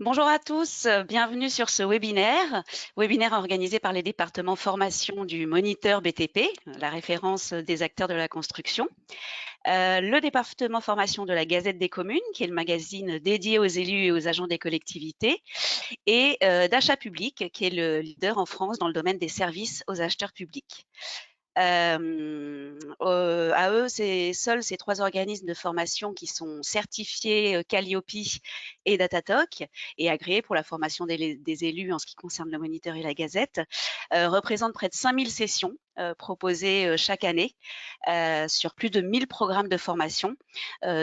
Bonjour à tous, bienvenue sur ce webinaire organisé par les départements formation du moniteur BTP, la référence des acteurs de la construction, le département formation de la Gazette des communes, qui est le magazine dédié aux élus et aux agents des collectivités, et d'Achat Public, qui est le leader en France dans le domaine des services aux acheteurs publics. À eux, c'est seuls ces 3 organismes de formation qui sont certifiés, Calliope et Datatoc et agréés pour la formation des élus en ce qui concerne le moniteur et la gazette, représentent près de 5 000 sessions, proposées, chaque année, sur plus de 1 000 programmes de formation,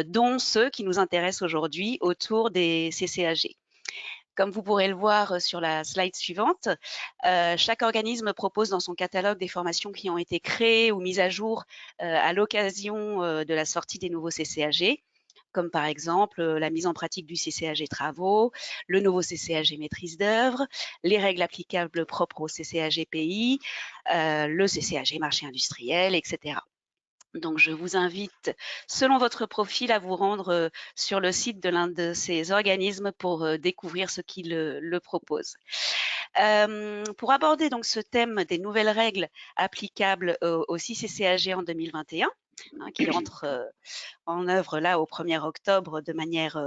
dont ceux qui nous intéressent aujourd'hui autour des CCAG. Comme vous pourrez le voir sur la slide suivante, chaque organisme propose dans son catalogue des formations qui ont été créées ou mises à jour à l'occasion de la sortie des nouveaux CCAG, comme par exemple la mise en pratique du CCAG travaux, le nouveau CCAG maîtrise d'œuvre, les règles applicables propres au CCAG pays, le CCAG marché industriel, etc. Donc, je vous invite, selon votre profil, à vous rendre sur le site de l'un de ces organismes pour découvrir ce qu'ils le proposent. Pour aborder donc ce thème des nouvelles règles applicables au CCAG en 2021, qui entre en œuvre là au 1er octobre de manière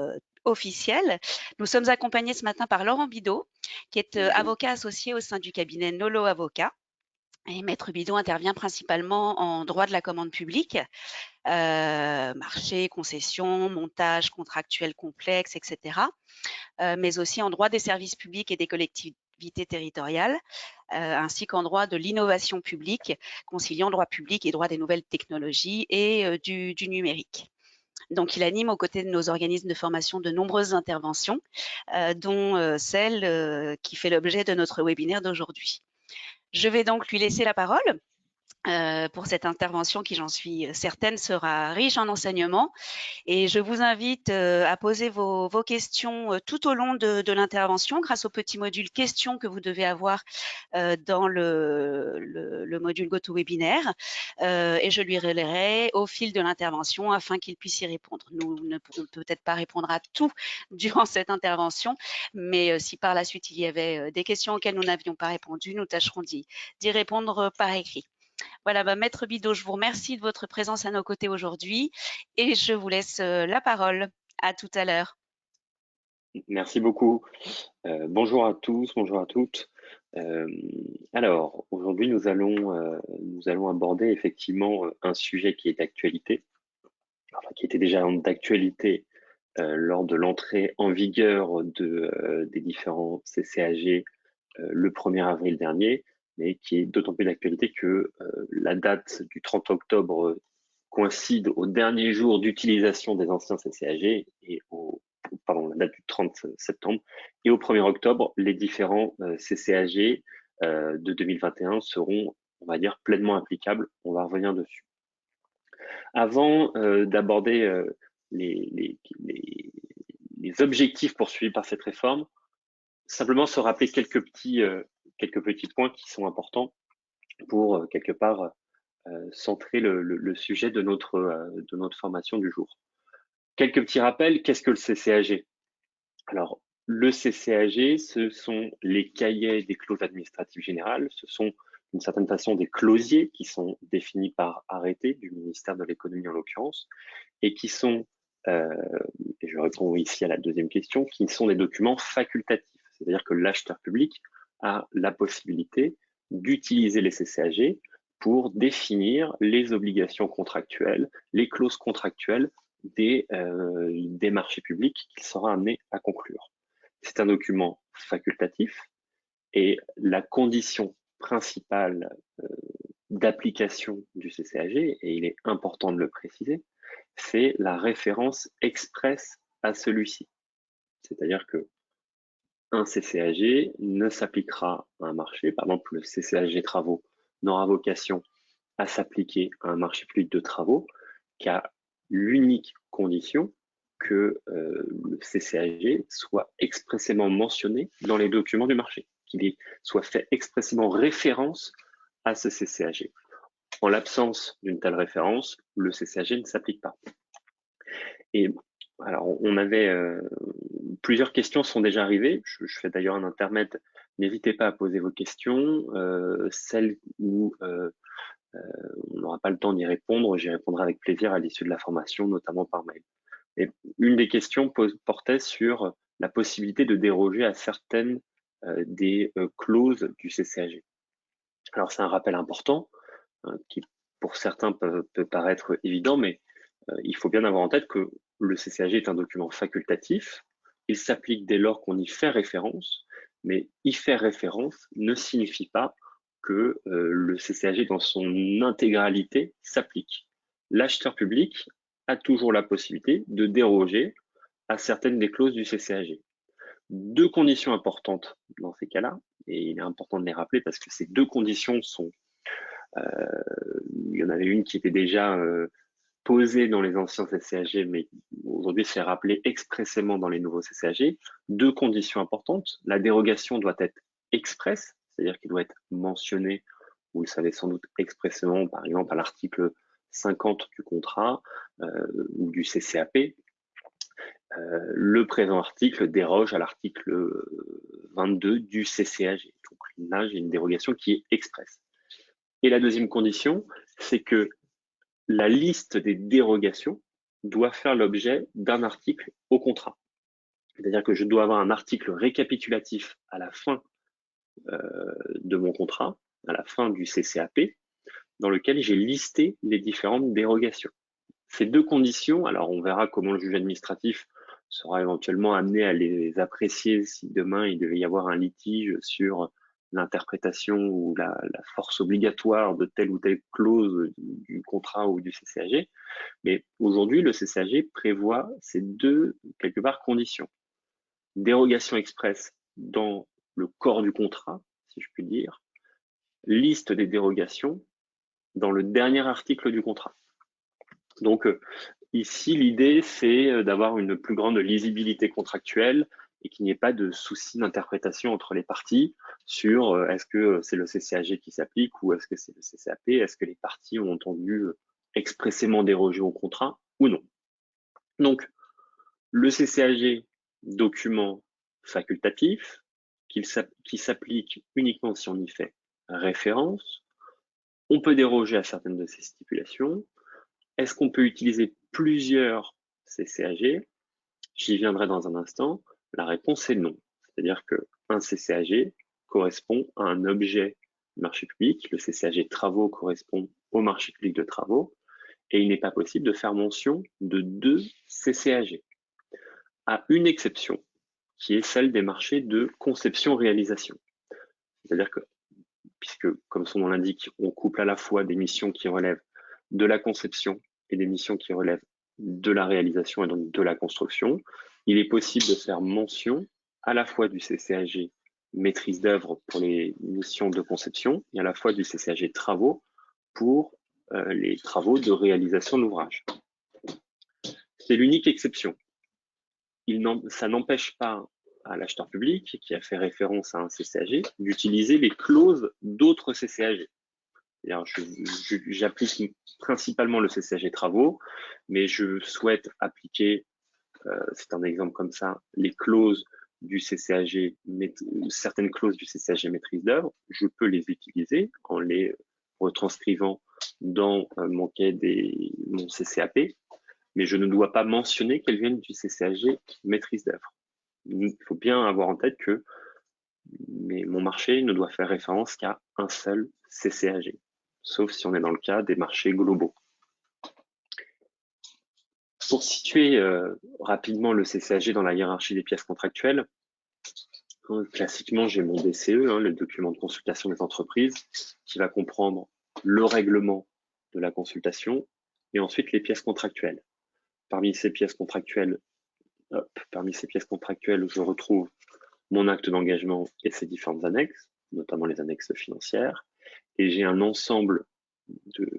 officielle, nous sommes accompagnés ce matin par Laurent Bidot, qui est Bonjour. avocat associé au sein du cabinet Nolo Avocat. Et Maître Bidot intervient principalement en droit de la commande publique, marché, concession, montage contractuel complexe, etc. Mais aussi en droit des services publics et des collectivités territoriales, ainsi qu'en droit de l'innovation publique, conciliant droit public et droit des nouvelles technologies et du numérique. Donc, il anime aux côtés de nos organismes de formation de nombreuses interventions, dont celle qui fait l'objet de notre webinaire d'aujourd'hui. Je vais donc lui laisser la parole pour cette intervention qui, j'en suis certaine, sera riche en enseignements. Et je vous invite à poser vos questions tout au long de l'intervention grâce au petit module questions que vous devez avoir dans le module GoToWebinar. Et je lui relayerai au fil de l'intervention afin qu'il puisse y répondre. Nous ne pourrons peut-être pas répondre à tout durant cette intervention, mais si par la suite il y avait des questions auxquelles nous n'avions pas répondu, nous tâcherons d'y répondre par écrit. Voilà, Maître Bidot, je vous remercie de votre présence à nos côtés aujourd'hui et je vous laisse la parole. À tout à l'heure. Merci beaucoup. Bonjour à tous, bonjour à toutes. Euh, alors, aujourd'hui, nous allons aborder effectivement un sujet qui est d'actualité, enfin, qui était déjà d'actualité lors de l'entrée en vigueur des différents CCAG le 1er avril dernier, mais qui est d'autant plus d'actualité que la date du 30 octobre coïncide au dernier jour d'utilisation des anciens CCAG et la date du 30 septembre. Et au 1er octobre, les différents CCAG de 2021 seront, on va dire, pleinement applicables. On va revenir dessus. Avant d'aborder les objectifs poursuivis par cette réforme, simplement se rappeler quelques petits points qui sont importants pour quelque part centrer le sujet de notre formation du jour. Quelques petits rappels, qu'est-ce que le CCAG? Alors, le CCAG, ce sont les cahiers des clauses administratives générales, ce sont d'une certaine façon des clausiers qui sont définis par arrêté du ministère de l'économie en l'occurrence, et qui sont, et je réponds ici à la deuxième question, qui sont des documents facultatifs, c'est-à-dire que l'acheteur public a la possibilité d'utiliser les CCAG pour définir les obligations contractuelles, les clauses contractuelles des marchés publics qu'il sera amené à conclure. C'est un document facultatif et la condition principale d'application du CCAG, et il est important de le préciser, c'est la référence expresse à celui-ci. C'est-à-dire que un CCAG ne s'appliquera à un marché, par exemple le CCAG travaux n'aura vocation à s'appliquer à un marché public de travaux qu'à l'unique condition que le CCAG soit expressément mentionné dans les documents du marché, qu'il soit fait expressément référence à ce CCAG. En l'absence d'une telle référence, le CCAG ne s'applique pas. Et alors, on avait plusieurs questions sont déjà arrivées. Je fais d'ailleurs un intermède. N'hésitez pas à poser vos questions. Celles où on n'aura pas le temps d'y répondre, j'y répondrai avec plaisir à l'issue de la formation, notamment par mail. Et une des questions portait sur la possibilité de déroger à certaines des clauses du CCAG. Alors, c'est un rappel important qui, pour certains, peut paraître évident, mais il faut bien avoir en tête que le CCAG est un document facultatif. Il s'applique dès lors qu'on y fait référence, mais y faire référence ne signifie pas que le CCAG dans son intégralité s'applique. L'acheteur public a toujours la possibilité de déroger à certaines des clauses du CCAG. Deux conditions importantes dans ces cas-là, et il est important de les rappeler parce que ces deux conditions sont, il y en avait une qui était déjà posée dans les anciens CCAG, mais aujourd'hui c'est rappelé expressément dans les nouveaux CCAG. Deux conditions importantes. La dérogation doit être expresse, c'est-à-dire qu'il doit être mentionné, vous le savez sans doute expressément, par exemple à l'article 50 du contrat ou du CCAP. Le présent article déroge à l'article 22 du CCAG. Donc là, j'ai une dérogation qui est expresse. Et la deuxième condition, c'est que la liste des dérogations doit faire l'objet d'un article au contrat. C'est-à-dire que je dois avoir un article récapitulatif à la fin de mon contrat, à la fin du CCAP, dans lequel j'ai listé les différentes dérogations. Ces deux conditions, alors on verra comment le juge administratif sera éventuellement amené à les apprécier si demain il devait y avoir un litige sur l'interprétation ou la force obligatoire de telle ou telle clause du contrat ou du CCAG. Mais aujourd'hui, le CCAG prévoit ces deux, quelque part, conditions. Dérogation expresse dans le corps du contrat, si je puis dire, liste des dérogations dans le dernier article du contrat. Donc, ici, l'idée, c'est d'avoir une plus grande lisibilité contractuelle et qu'il n'y ait pas de souci d'interprétation entre les parties sur est-ce que c'est le CCAG qui s'applique ou est-ce que c'est le CCAP, est-ce que les parties ont entendu expressément déroger au contrat ou non. Donc, le CCAG, document facultatif, qui s'applique uniquement si on y fait référence. On peut déroger à certaines de ces stipulations. Est-ce qu'on peut utiliser plusieurs CCAG? J'y viendrai dans un instant. La réponse est non. C'est-à-dire qu'un CCAG correspond à un objet du marché public. Le CCAG travaux correspond au marché public de travaux. Et il n'est pas possible de faire mention de deux CCAG, à une exception, qui est celle des marchés de conception-réalisation. C'est-à-dire que, puisque, comme son nom l'indique, on couple à la fois des missions qui relèvent de la conception et des missions qui relèvent de la réalisation et donc de la construction, il est possible de faire mention à la fois du CCAG maîtrise d'œuvre pour les missions de conception et à la fois du CCAG travaux pour les travaux de réalisation de l'ouvrage. C'est l'unique exception. Ça n'empêche pas à l'acheteur public qui a fait référence à un CCAG d'utiliser les clauses d'autres CCAG. J'applique principalement le CCAG travaux, mais je souhaite appliquer, c'est un exemple comme ça, les clauses du CCAG, certaines clauses du CCAG maîtrise d'œuvre. Je peux les utiliser en les retranscrivant dans mon CCAP, mais je ne dois pas mentionner qu'elles viennent du CCAG maîtrise d'œuvre. Il faut bien avoir en tête que mon marché ne doit faire référence qu'à un seul CCAG, sauf si on est dans le cas des marchés globaux. Pour situer rapidement le CCAG dans la hiérarchie des pièces contractuelles, classiquement, j'ai mon DCE, le document de consultation des entreprises, qui va comprendre le règlement de la consultation et ensuite les pièces contractuelles. Parmi ces pièces contractuelles, je retrouve mon acte d'engagement et ses différentes annexes, notamment les annexes financières, et j'ai un ensemble de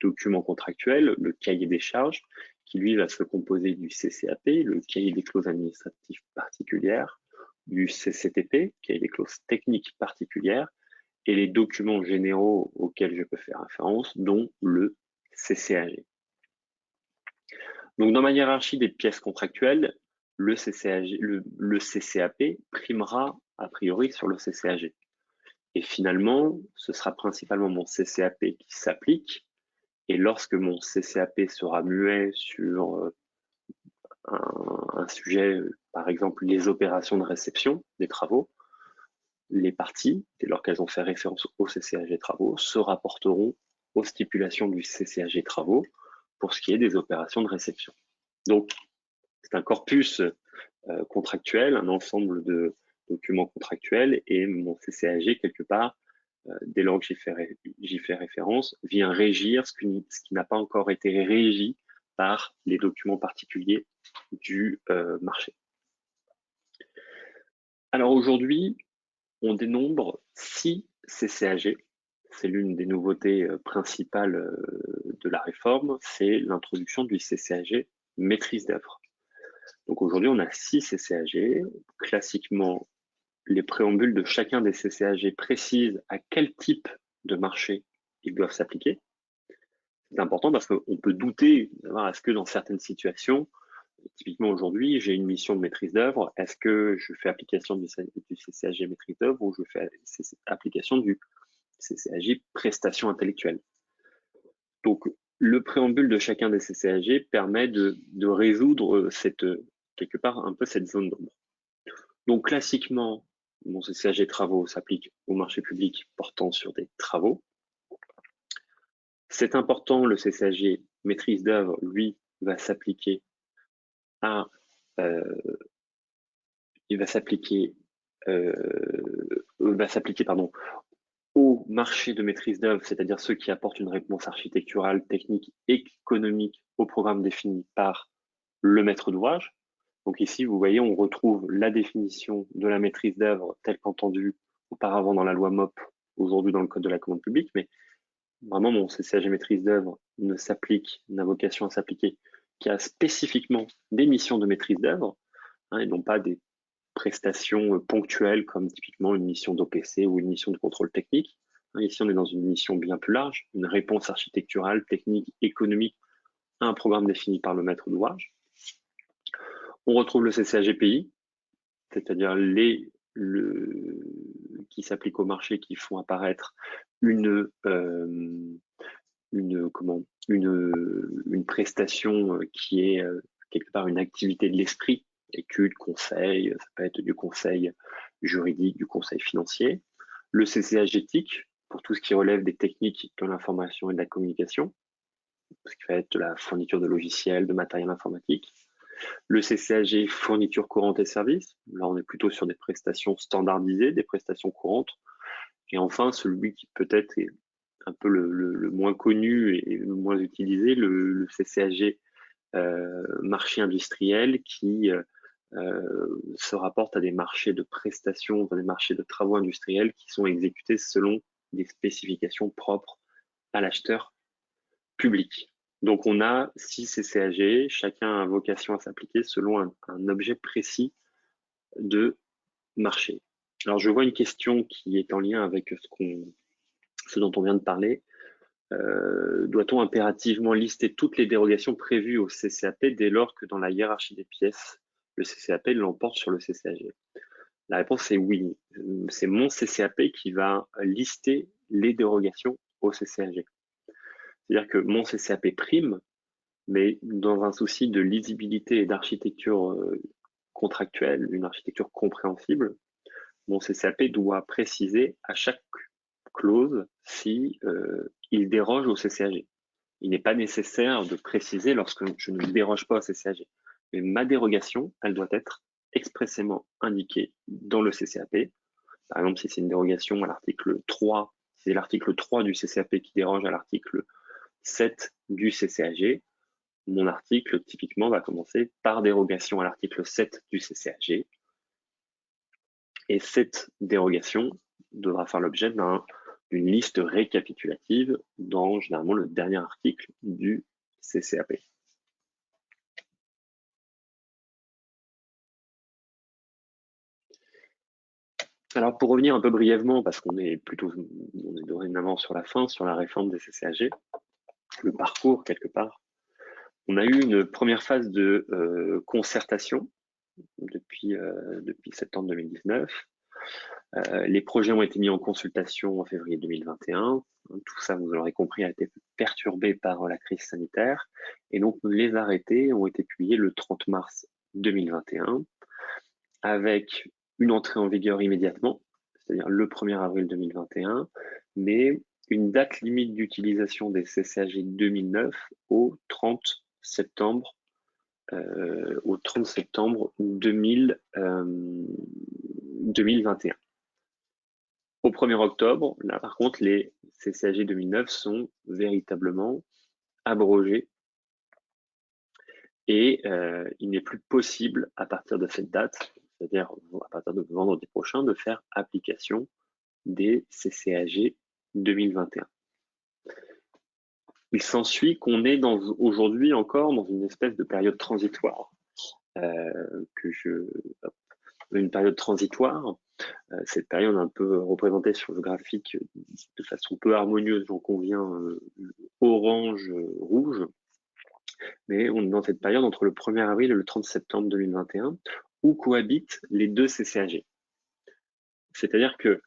documents contractuels, le cahier des charges, qui lui va se composer du CCAP, le cahier des clauses administratives particulières, du CCTP, cahier des clauses techniques particulières, et les documents généraux auxquels je peux faire référence, dont le CCAG. Donc, dans ma hiérarchie des pièces contractuelles, le CCAP primera a priori sur le CCAG. Et finalement, ce sera principalement mon CCAP qui s'applique. Et lorsque mon CCAP sera muet sur un sujet, par exemple les opérations de réception des travaux, les parties, dès lors qu'elles ont fait référence au CCAG travaux, se rapporteront aux stipulations du CCAG travaux pour ce qui est des opérations de réception. Donc, c'est un corpus contractuel, un ensemble de documents contractuels, et mon CCAG, quelque part, dès lors que j'y fais référence, vient régir ce qui n'a pas encore été régi par les documents particuliers du marché. Alors aujourd'hui, on dénombre 6 CCAG. C'est l'une des nouveautés principales de la réforme, c'est l'introduction du CCAG maîtrise d'œuvre. Donc aujourd'hui, on a 6 CCAG. Classiquement, les préambules de chacun des CCAG précisent à quel type de marché ils doivent s'appliquer. C'est important parce qu'on peut douter, est-ce que dans certaines situations, typiquement aujourd'hui, j'ai une mission de maîtrise d'œuvre, est-ce que je fais application du CCAG maîtrise d'œuvre ou je fais application du CCAG prestation intellectuelle? Donc, le préambule de chacun des CCAG permet de résoudre quelque part un peu cette zone d'ombre. Donc, classiquement, mon CCAG travaux s'applique au marché public portant sur des travaux. C'est important, le CCAG maîtrise d'œuvre, lui, va s'appliquer au marché de maîtrise d'œuvre, c'est-à-dire ceux qui apportent une réponse architecturale, technique, économique au programme défini par le maître d'ouvrage. Donc ici, vous voyez, on retrouve la définition de la maîtrise d'œuvre telle qu'entendue auparavant dans la loi MOP, aujourd'hui dans le Code de la commande publique, mais vraiment, mon CCAG maîtrise d'œuvre n'a vocation à s'appliquer qu'à spécifiquement des missions de maîtrise d'œuvre, et non pas des prestations ponctuelles comme typiquement une mission d'OPC ou une mission de contrôle technique. Ici, on est dans une mission bien plus large, une réponse architecturale, technique, économique à un programme défini par le maître d'ouvrage. On retrouve le CCAG-PI, c'est-à-dire qui s'appliquent au marché, qui font apparaître une prestation qui est quelque part une activité de l'esprit, études, conseils, ça peut être du conseil juridique, du conseil financier. Le CCAG éthique, pour tout ce qui relève des techniques de l'information et de la communication, ce qui va être de la fourniture de logiciels, de matériel informatique. Le CCAG fourniture courante et services, là on est plutôt sur des prestations standardisées, des prestations courantes. Et enfin, celui qui peut-être est un peu le moins connu et le moins utilisé, le CCAG marché industriel qui se rapporte à des marchés de prestations, des marchés de travaux industriels qui sont exécutés selon des spécifications propres à l'acheteur public. Donc on a 6 CCAG, chacun a vocation à s'appliquer selon un objet précis de marché. Alors je vois une question qui est en lien avec ce dont on vient de parler. Doit-on impérativement lister toutes les dérogations prévues au CCAP dès lors que dans la hiérarchie des pièces, le CCAP l'emporte sur le CCAG? La réponse est oui. C'est mon CCAP qui va lister les dérogations au CCAG. C'est-à-dire que mon CCAP prime, mais dans un souci de lisibilité et d'architecture contractuelle, une architecture compréhensible, mon CCAP doit préciser à chaque clause si il déroge au CCAG. Il n'est pas nécessaire de préciser lorsque je ne déroge pas au CCAG. Mais ma dérogation, elle doit être expressément indiquée dans le CCAP. Par exemple, si c'est une dérogation à l'article 3, si c'est l'article 3 du CCAP qui déroge à l'article 7 du CCAG, mon article typiquement va commencer par dérogation à l'article 7 du CCAG. Et cette dérogation devra faire l'objet d'une liste récapitulative dans généralement le dernier article du CCAP. Alors pour revenir un peu brièvement, parce qu'on est dorénavant sur la fin, sur la réforme des CCAG, le parcours quelque part. On a eu une première phase de concertation depuis septembre 2019. Les projets ont été mis en consultation en février 2021. Tout ça, vous l'aurez compris, a été perturbé par la crise sanitaire. Et donc, les arrêtés ont été publiés le 30 mars 2021 avec une entrée en vigueur immédiatement, c'est-à-dire le 1er avril 2021, mais une date limite d'utilisation des CCAG 2009 au 30 septembre 2021. Au 1er octobre, là par contre, les CCAG 2009 sont véritablement abrogés et il n'est plus possible à partir de cette date, c'est-à-dire à partir de vendredi prochain, de faire application des CCAG 2021. Il s'ensuit qu'on est aujourd'hui encore dans une espèce de période transitoire. Une période transitoire, cette période un peu représentée sur le graphique de façon peu harmonieuse, j'en conviens, orange, rouge, mais on est dans cette période entre le 1er avril et le 30 septembre 2021 où cohabitent les deux CCAG. C'est-à-dire que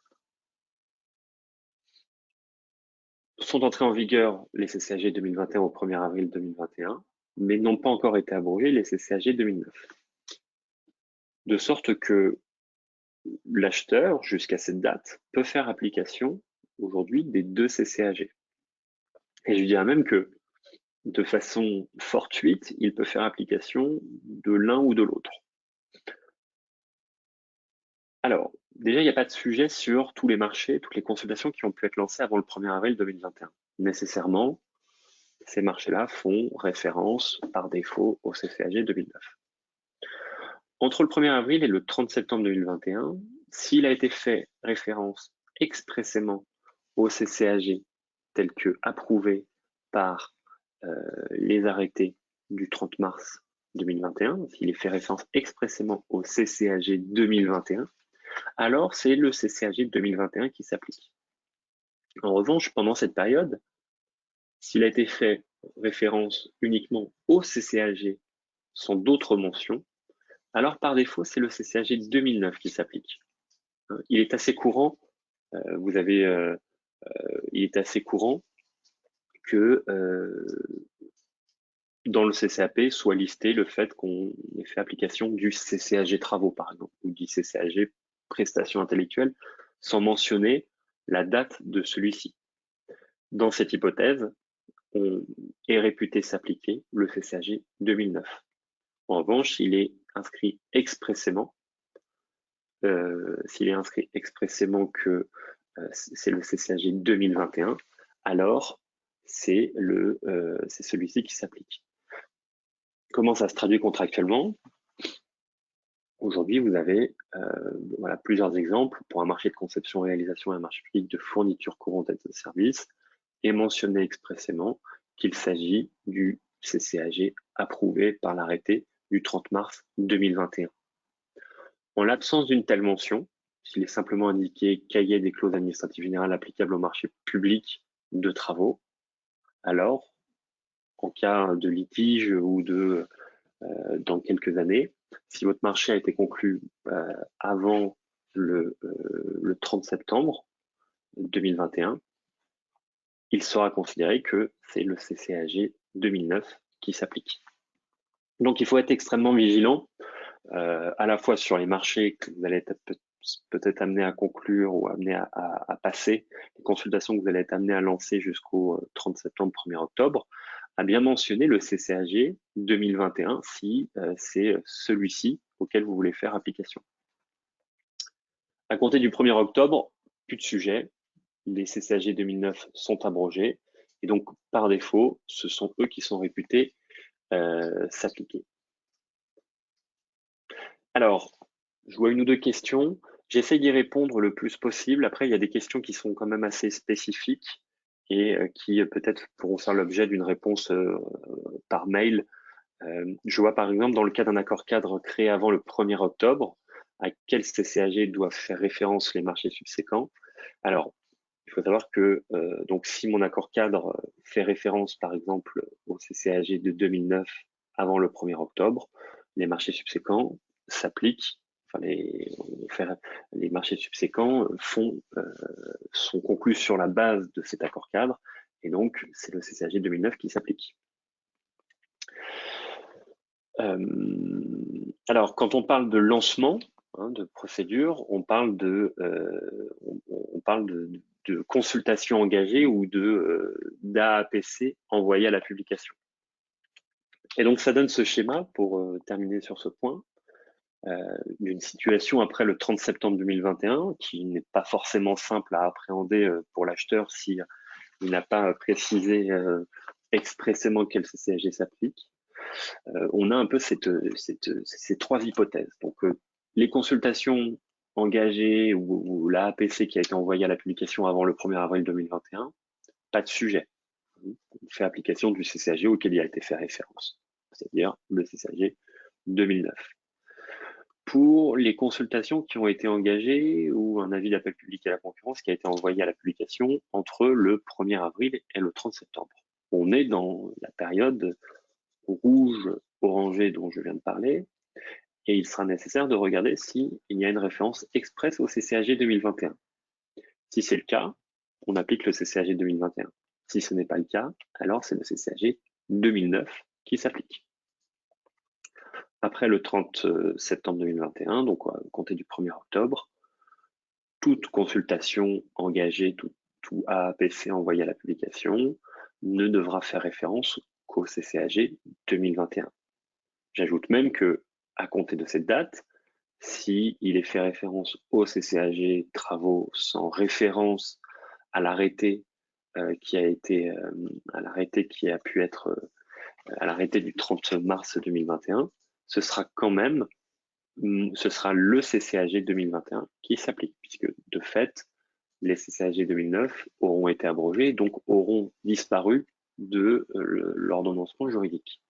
sont entrés en vigueur les CCAG 2021 au 1er avril 2021, mais n'ont pas encore été abrogés les CCAG 2009. De sorte que l'acheteur, jusqu'à cette date, peut faire application aujourd'hui des deux CCAG. Et je dirais même que, de façon fortuite, il peut faire application de l'un ou de l'autre. Alors, déjà, il n'y a pas de sujet sur tous les marchés, toutes les consultations qui ont pu être lancées avant le 1er avril 2021. Nécessairement, ces marchés-là font référence par défaut au CCAG 2009. Entre le 1er avril et le 30 septembre 2021, s'il a été fait référence expressément au CCAG tel que approuvé par les arrêtés du 30 mars 2021, s'il est fait référence expressément au CCAG 2021, alors c'est le CCAG 2021 qui s'applique. En revanche, pendant cette période, s'il a été fait référence uniquement au CCAG sans d'autres mentions, alors par défaut, c'est le CCAG 2009 qui s'applique. Il est assez courant, il est assez courant que dans le CCAP soit listé le fait qu'on ait fait application du CCAG travaux, par exemple, ou du CCAG prestations intellectuelles, sans mentionner la date de celui-ci. Dans cette hypothèse, on est réputé s'appliquer le CCAG 2009. En revanche, s'il est inscrit expressément, que c'est le CCAG 2021, alors c'est celui-ci qui s'applique. Comment ça se traduit contractuellement? Aujourd'hui, vous avez plusieurs exemples pour un marché de conception-réalisation et un marché public de fourniture courante et de services, et mentionné expressément qu'il s'agit du CCAG approuvé par l'arrêté du 30 mars 2021. En l'absence d'une telle mention, s'il est simplement indiqué cahier des clauses administratives générales applicables au marché public de travaux, alors, en cas de litige ou dans quelques années, si votre marché a été conclu avant le 30 septembre 2021, il sera considéré que c'est le CCAG 2009 qui s'applique. Donc, il faut être extrêmement vigilant, à la fois sur les marchés que vous allez être peut-être amené à conclure ou amené à passer, les consultations que vous allez être amené à lancer jusqu'au 30 septembre, 1er octobre, à bien mentionner le CCAG 2021 si c'est celui-ci auquel vous voulez faire application. À compter du 1er octobre, plus de sujet, les CCAG 2009 sont abrogés et donc par défaut, ce sont eux qui sont réputés s'appliquer. Alors, je vois une ou deux questions. J'essaie d'y répondre le plus possible. Après, il y a des questions qui sont quand même assez spécifiques et qui peut-être pourront faire l'objet d'une réponse par mail. Je vois par exemple dans le cas d'un accord cadre créé avant le 1er octobre, à quel CCAG doivent faire référence les marchés subséquents. Alors, il faut savoir que donc si mon accord cadre fait référence par exemple au CCAG de 2009 avant le 1er octobre, les marchés subséquents s'appliquent, enfin les marchés subséquents sont conclus sur la base de cet accord cadre, et donc c'est le CCAG 2009 qui s'applique. Alors, quand on parle de lancement de procédure, on parle de consultation engagée ou d'AAPC envoyé à la publication. Et donc, ça donne ce schéma, pour terminer sur ce point, d'une situation après le 30 septembre 2021, qui n'est pas forcément simple à appréhender pour l'acheteur s'il n'a pas précisé expressément quel CCAG s'applique. On a un peu ces trois hypothèses. Donc, les consultations engagées ou l'AAPC qui a été envoyée à la publication avant le 1er avril 2021, pas de sujet. On fait application du CCAG auquel il a été fait référence, c'est-à-dire le CCAG 2009. Pour les consultations qui ont été engagées ou un avis d'appel public à la concurrence qui a été envoyé à la publication entre le 1er avril et le 30 septembre. On est dans la période rouge, orangé dont je viens de parler, et il sera nécessaire de regarder s'il y a une référence expresse au CCAG 2021. Si c'est le cas, on applique le CCAG 2021. Si ce n'est pas le cas, alors c'est le CCAG 2009 qui s'applique. Après le 30 septembre 2021, donc compter du 1er octobre, toute consultation engagée, tout AAPC envoyé à la publication ne devra faire référence qu'au CCAG 2021. J'ajoute même que, à compter de cette date, s'il est fait référence au CCAG travaux sans référence à l'arrêté qui a pu être à l'arrêté du 30 mars 2021, ce sera le CCAG 2021 qui s'applique, puisque de fait, les CCAG 2009 auront été abrogés, donc auront disparu de l'ordonnancement juridique.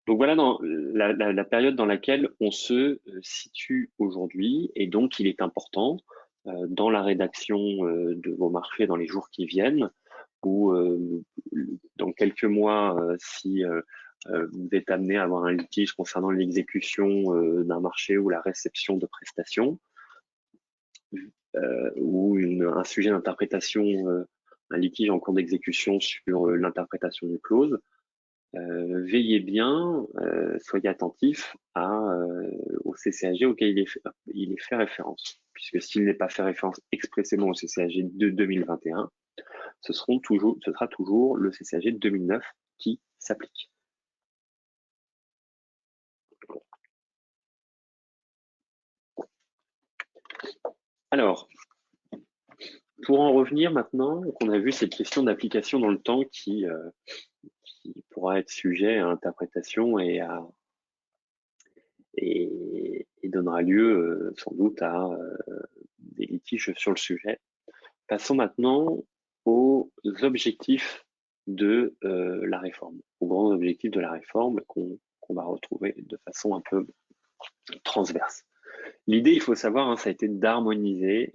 Donc voilà la période dans laquelle on se situe aujourd'hui, et donc il est important dans la rédaction de vos marchés dans les jours qui viennent, ou dans quelques mois, si vous êtes amené à avoir un litige concernant l'exécution d'un marché ou la réception de prestations, ou un sujet d'interprétation, un litige en cours d'exécution sur l'interprétation d'une clause, veillez bien, soyez attentifs au CCAG auquel il est fait référence, puisque s'il n'est pas fait référence expressément au CCAG de 2021, ce sera toujours le CCAG de 2009 qui s'applique. Alors, pour en revenir maintenant, on a vu cette question d'application dans le temps qui pourra être sujet à interprétation et donnera lieu sans doute à des litiges sur le sujet. Passons maintenant aux objectifs de la réforme, aux grands objectifs de la réforme qu'on va retrouver de façon un peu transverse. L'idée, il faut savoir, ça a été d'harmoniser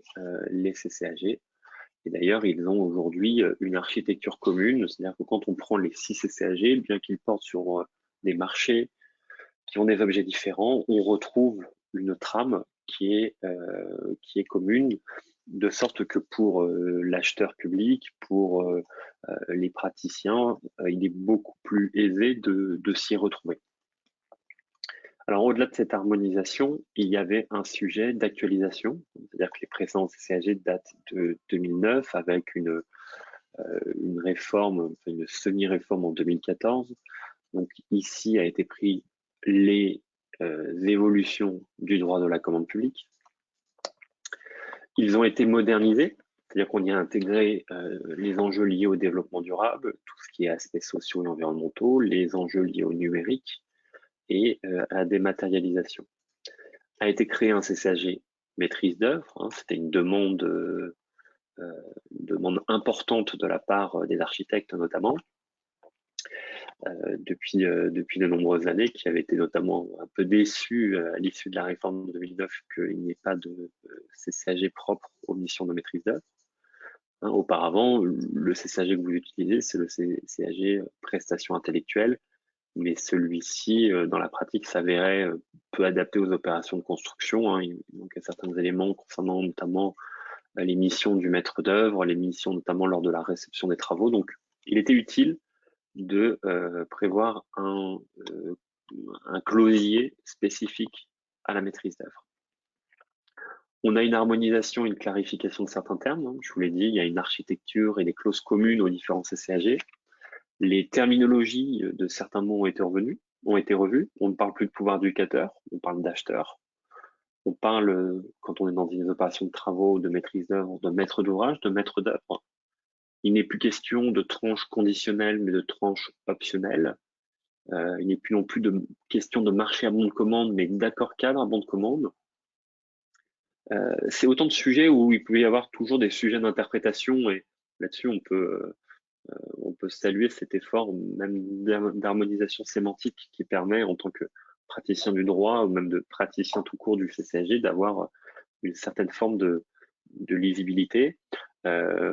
les CCAG. Et d'ailleurs, ils ont aujourd'hui une architecture commune, c'est-à-dire que quand on prend les 6 CCAG, bien qu'ils portent sur des marchés qui ont des objets différents, on retrouve une trame qui est commune, de sorte que pour l'acheteur public, pour les praticiens, il est beaucoup plus aisé de s'y retrouver. Alors, au-delà de cette harmonisation, il y avait un sujet d'actualisation, c'est-à-dire que les précédents CCAG datent de 2009 avec une réforme, une semi-réforme en 2014. Donc ici a été pris les évolutions du droit de la commande publique. Ils ont été modernisés, c'est-à-dire qu'on y a intégré les enjeux liés au développement durable, tout ce qui est aspects sociaux et environnementaux, les enjeux liés au numérique et à la dématérialisation. A été créé un CCAG maîtrise d'œuvre, c'était une demande importante de la part des architectes notamment. depuis de nombreuses années, qui avait été notamment un peu déçu à l'issue de la réforme de 2009 qu'il n'y ait pas de CCAG propre aux missions de maîtrise d'œuvre. Hein, auparavant, le CCAG que vous utilisez, c'est le CCAG prestation intellectuelle, mais celui-ci, dans la pratique, s'avérait peu adapté aux opérations de construction. Hein. Il manquait certains éléments concernant notamment les missions du maître d'œuvre, les missions notamment lors de la réception des travaux. Donc, il était utile de prévoir un closier spécifique à la maîtrise d'œuvre. On a une harmonisation, une clarification de certains termes. Hein. Je vous l'ai dit, il y a une architecture et des clauses communes aux différents CCAG. Les terminologies de certains mots ont été revues. On ne parle plus de pouvoir d'éducateur, on parle d'acheteur. On parle, quand on est dans une opération de travaux, de maîtrise d'œuvre, de maître d'ouvrage, de maître d'œuvre. Il n'est plus question de tranche conditionnelle, mais de tranche optionnelle. Il n'est plus non plus de question de marché à bon de commande, mais d'accord cadre à bon de commande. C'est autant de sujets où il peut y avoir toujours des sujets d'interprétation, et là-dessus on peut saluer cet effort même d'harmonisation sémantique qui permet, en tant que praticien du droit ou même de praticien tout court du CCAG, d'avoir une certaine forme de lisibilité.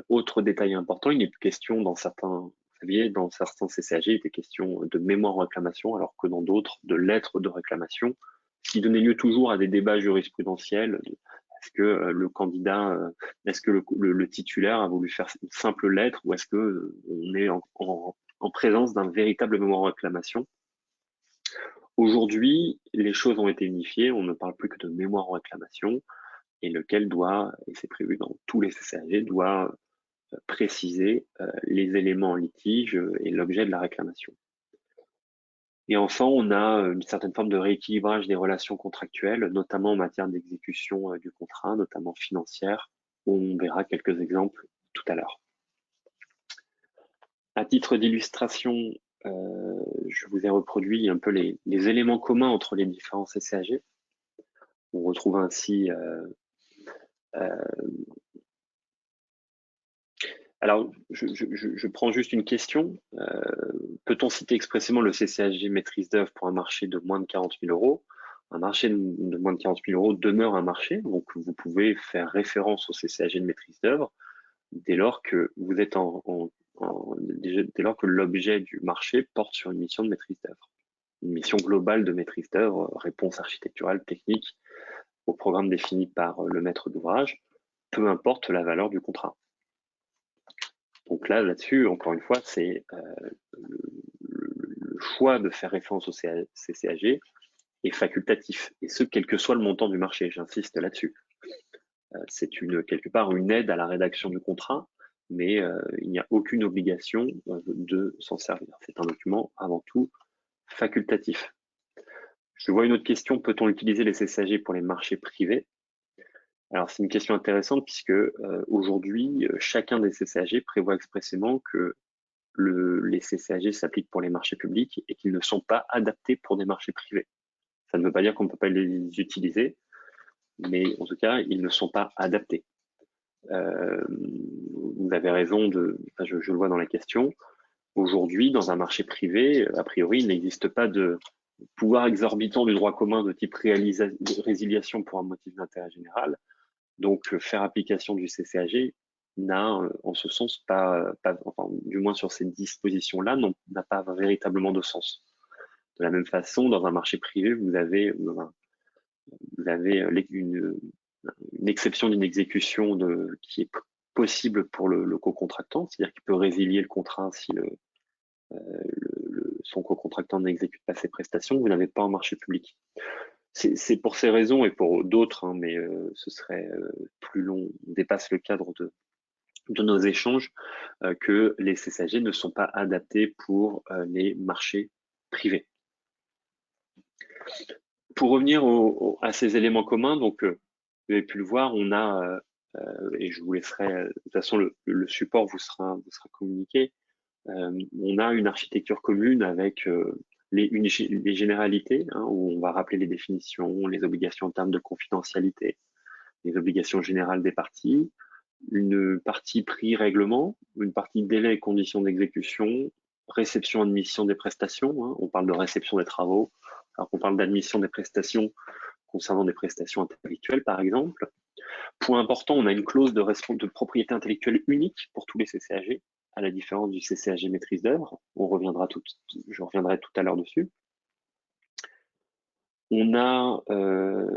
Autre détail important, il n'est plus question dans certains CCAG, il était question de mémoire en réclamation, alors que dans d'autres, de lettres de réclamation, ce qui donnait lieu toujours à des débats jurisprudentiels. Est-ce que le candidat, est-ce que le titulaire a voulu faire une simple lettre, ou est-ce que on est en présence d'un véritable mémoire en réclamation? Aujourd'hui, les choses ont été unifiées, on ne parle plus que de mémoire en réclamation, et lequel doit, et c'est prévu dans tous les CCAG, doit préciser les éléments en litige et l'objet de la réclamation. Et enfin, on a une certaine forme de rééquilibrage des relations contractuelles, notamment en matière d'exécution du contrat, notamment financière. On verra quelques exemples tout à l'heure. À titre d'illustration, je vous ai reproduit un peu les éléments communs entre les différents CCAG. On retrouve ainsi alors, je prends juste une question. Peut-on citer expressément le CCAG maîtrise d'œuvre pour un marché de moins de 40 000 euros? Un marché de moins de 40 000 euros demeure un marché, donc vous pouvez faire référence au CCAG de maîtrise d'œuvre dès lors que vous êtes dès lors que l'objet du marché porte sur une mission de maîtrise d'œuvre. Une mission globale de maîtrise d'œuvre, réponse architecturale, technique, au programme défini par le maître d'ouvrage, peu importe la valeur du contrat. Donc là-dessus, encore une fois, c'est le choix de faire référence au CCAG est facultatif, et ce, quel que soit le montant du marché, j'insiste là-dessus. C'est quelque part une aide à la rédaction du contrat, mais il n'y a aucune obligation de s'en servir. C'est un document avant tout facultatif. Je vois une autre question, peut-on utiliser les CCAG pour les marchés privés? Alors c'est une question intéressante puisque aujourd'hui, chacun des CCAG prévoit expressément que les CCAG s'appliquent pour les marchés publics et qu'ils ne sont pas adaptés pour des marchés privés. Ça ne veut pas dire qu'on ne peut pas les utiliser, mais en tout cas, ils ne sont pas adaptés. Vous avez raison, je le vois dans la question. Aujourd'hui, dans un marché privé, a priori, il n'existe pas de pouvoir exorbitant du droit commun de type résiliation pour un motif d'intérêt général. Donc, faire application du CCAG n'a, en ce sens, enfin, du moins sur ces dispositions-là, n'a pas véritablement de sens. De la même façon, dans un marché privé, vous avez une exception d'une exécution qui est possible pour le co-contractant, c'est-à-dire qu'il peut résilier le contrat si son co-contractant n'exécute pas ses prestations. Vous n'avez pas en marché public. C'est pour ces raisons et pour d'autres, hein, mais ce serait plus long, on dépasse le cadre de nos échanges, que les CCAG ne sont pas adaptés pour les marchés privés. Pour revenir à ces éléments communs, donc vous avez pu le voir, on a, et je vous laisserai, de toute façon le support vous sera communiqué, on a une architecture commune avec les généralités, hein, où on va rappeler les définitions, les obligations en termes de confidentialité, les obligations générales des parties, une partie prix règlement, une partie délai et conditions d'exécution, réception-admission des prestations. Hein. On parle de réception des travaux, alors qu'on parle d'admission des prestations concernant des prestations intellectuelles, par exemple. Point important, on a une clause de propriété intellectuelle unique pour tous les CCAG, à la différence du CCAG maîtrise d'œuvre. Je reviendrai tout à l'heure dessus. On a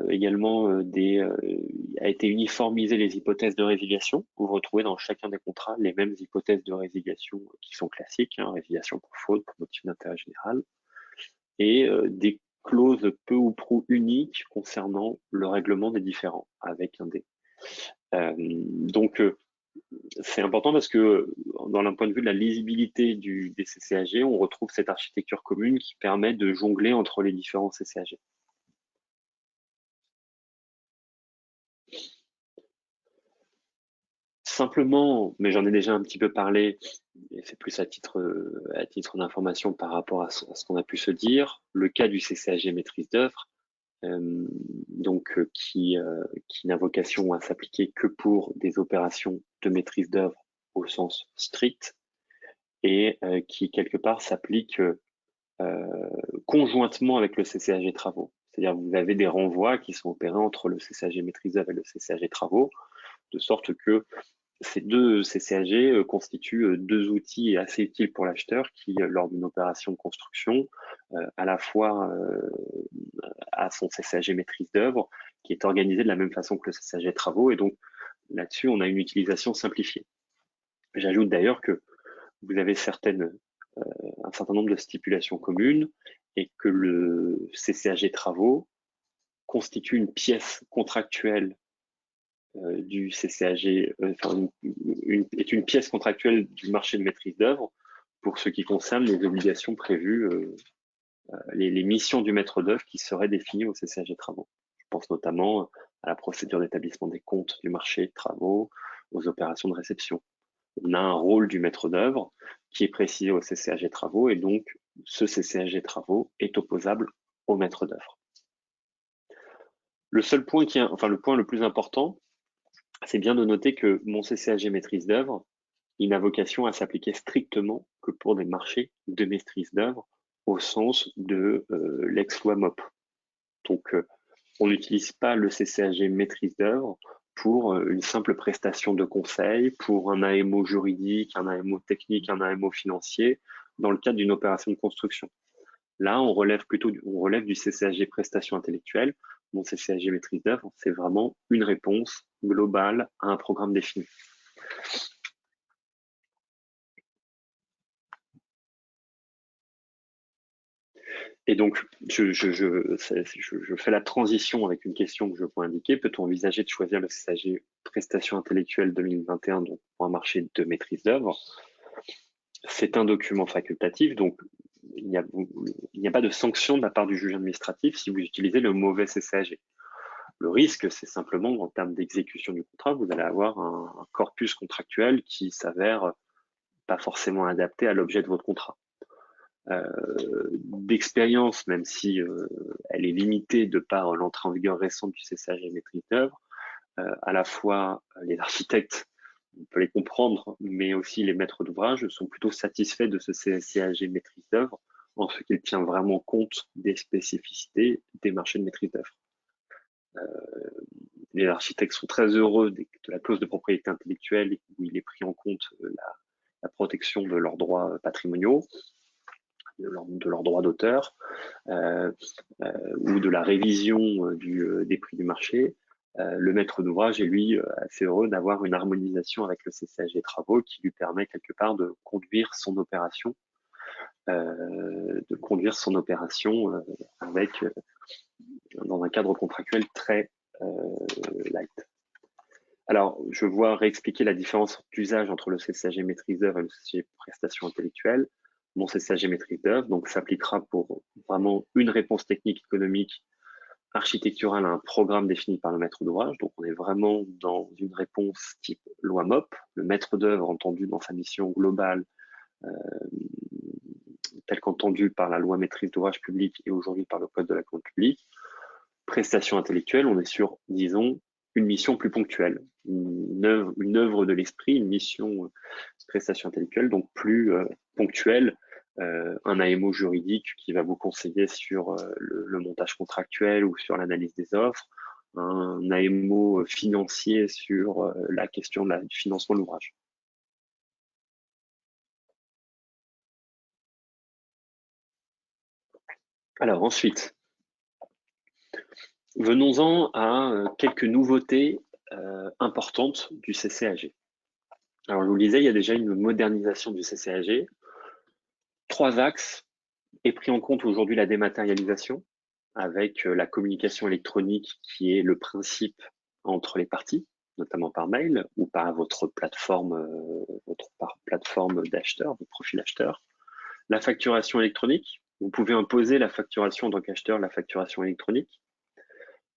également a été uniformisé les hypothèses de résiliation. Vous retrouvez dans chacun des contrats les mêmes hypothèses de résiliation qui sont classiques, hein, résiliation pour faute, pour motif d'intérêt général, et des clauses peu ou prou uniques concernant le règlement des différends, avec un D. Donc, c'est important parce que dans le point de vue de la lisibilité des CCAG, on retrouve cette architecture commune qui permet de jongler entre les différents CCAG. Simplement, mais j'en ai déjà un petit peu parlé, et c'est plus à titre d'information par rapport à ce qu'on a pu se dire, le cas du CCAG maîtrise d'œuvre, qui n'a vocation à s'appliquer que pour des opérations de maîtrise d'œuvre au sens strict, et qui quelque part s'applique conjointement avec le CCAG travaux. C'est-à-dire vous avez des renvois qui sont opérés entre le CCAG maîtrise d'œuvre et le CCAG travaux, de sorte que ces deux CCAG constituent deux outils assez utiles pour l'acheteur qui, lors d'une opération de construction, à la fois a son CCAG maîtrise d'œuvre, qui est organisé de la même façon que le CCAG travaux, et donc là-dessus, on a une utilisation simplifiée. J'ajoute d'ailleurs que vous avez un certain nombre de stipulations communes et que le CCAG travaux constitue une pièce contractuelle du CCAG, est une pièce contractuelle du marché de maîtrise d'œuvre pour ce qui concerne les obligations prévues, les missions du maître d'œuvre qui seraient définies au CCAG travaux. Je pense notamment à la procédure d'établissement des comptes du marché de travaux, aux opérations de réception. On a un rôle du maître d'œuvre qui est précisé au CCAG travaux et donc ce CCAG travaux est opposable au maître d'œuvre. Le point le plus important, c'est bien de noter que mon CCAG maîtrise d'œuvre, il n'a vocation à s'appliquer strictement que pour des marchés de maîtrise d'œuvre au sens de l'ex-loi MOP. Donc, on n'utilise pas le CCAG maîtrise d'œuvre pour une simple prestation de conseil, pour un AMO juridique, un AMO technique, un AMO financier, dans le cadre d'une opération de construction. Là, on relève du CCAG prestation intellectuelle. Mon CCAG maîtrise d'œuvre, c'est vraiment une réponse globale à un programme défini. Et donc, je fais la transition avec une question que je peux indiquer. Peut-on envisager de choisir le CCAG prestation intellectuelle 2021 donc pour un marché de maîtrise d'œuvre? C'est un document facultatif, donc il n'y a pas de sanction de la part du juge administratif si vous utilisez le mauvais CCAG. Le risque, c'est simplement en termes d'exécution du contrat, vous allez avoir un corpus contractuel qui s'avère pas forcément adapté à l'objet de votre contrat. D'expérience, même si elle est limitée de par l'entrée en vigueur récente du CCAG maîtrise d'œuvre, à la fois les architectes, on peut les comprendre, mais aussi les maîtres d'ouvrage sont plutôt satisfaits de ce CCAG maîtrise d'œuvre en ce qu'il tient vraiment compte des spécificités des marchés de maîtrise d'œuvre. Les architectes sont très heureux de la clause de propriété intellectuelle où il est pris en compte la protection de leurs droits patrimoniaux, de leurs droits d'auteur, ou de la révision des prix du marché. Le maître d'ouvrage est lui assez heureux d'avoir une harmonisation avec le CCAG des travaux qui lui permet quelque part de conduire son opération, dans un cadre contractuel très light. Alors, je vois réexpliquer la différence d'usage entre le CCAG maîtrise d'œuvre et le CCAG prestation intellectuelle. Mon CCAG maîtrise d'œuvre donc s'appliquera pour vraiment une réponse technique économique architecturale à un programme défini par le maître d'ouvrage. Donc, on est vraiment dans une réponse type loi MOP, le maître d'œuvre entendu dans sa mission globale, telle qu'entendue par la loi maîtrise d'ouvrage public et aujourd'hui par le code de la commande publique. Prestation intellectuelle, on est sur, disons, une mission plus ponctuelle, une œuvre de l'esprit, une mission prestation intellectuelle, donc plus ponctuelle, un AMO juridique qui va vous conseiller sur le montage contractuel ou sur l'analyse des offres, un AMO financier sur la question du financement de l'ouvrage. Alors ensuite, venons-en à quelques nouveautés importantes du CCAG. Alors je vous le disais, il y a déjà une modernisation du CCAG. 3 axes. Est pris en compte aujourd'hui la dématérialisation avec la communication électronique qui est le principe entre les parties, notamment par mail ou par votre plateforme d'acheteur, votre profil acheteur. La facturation électronique, vous pouvez imposer la facturation en tant qu'acheteur, la facturation électronique.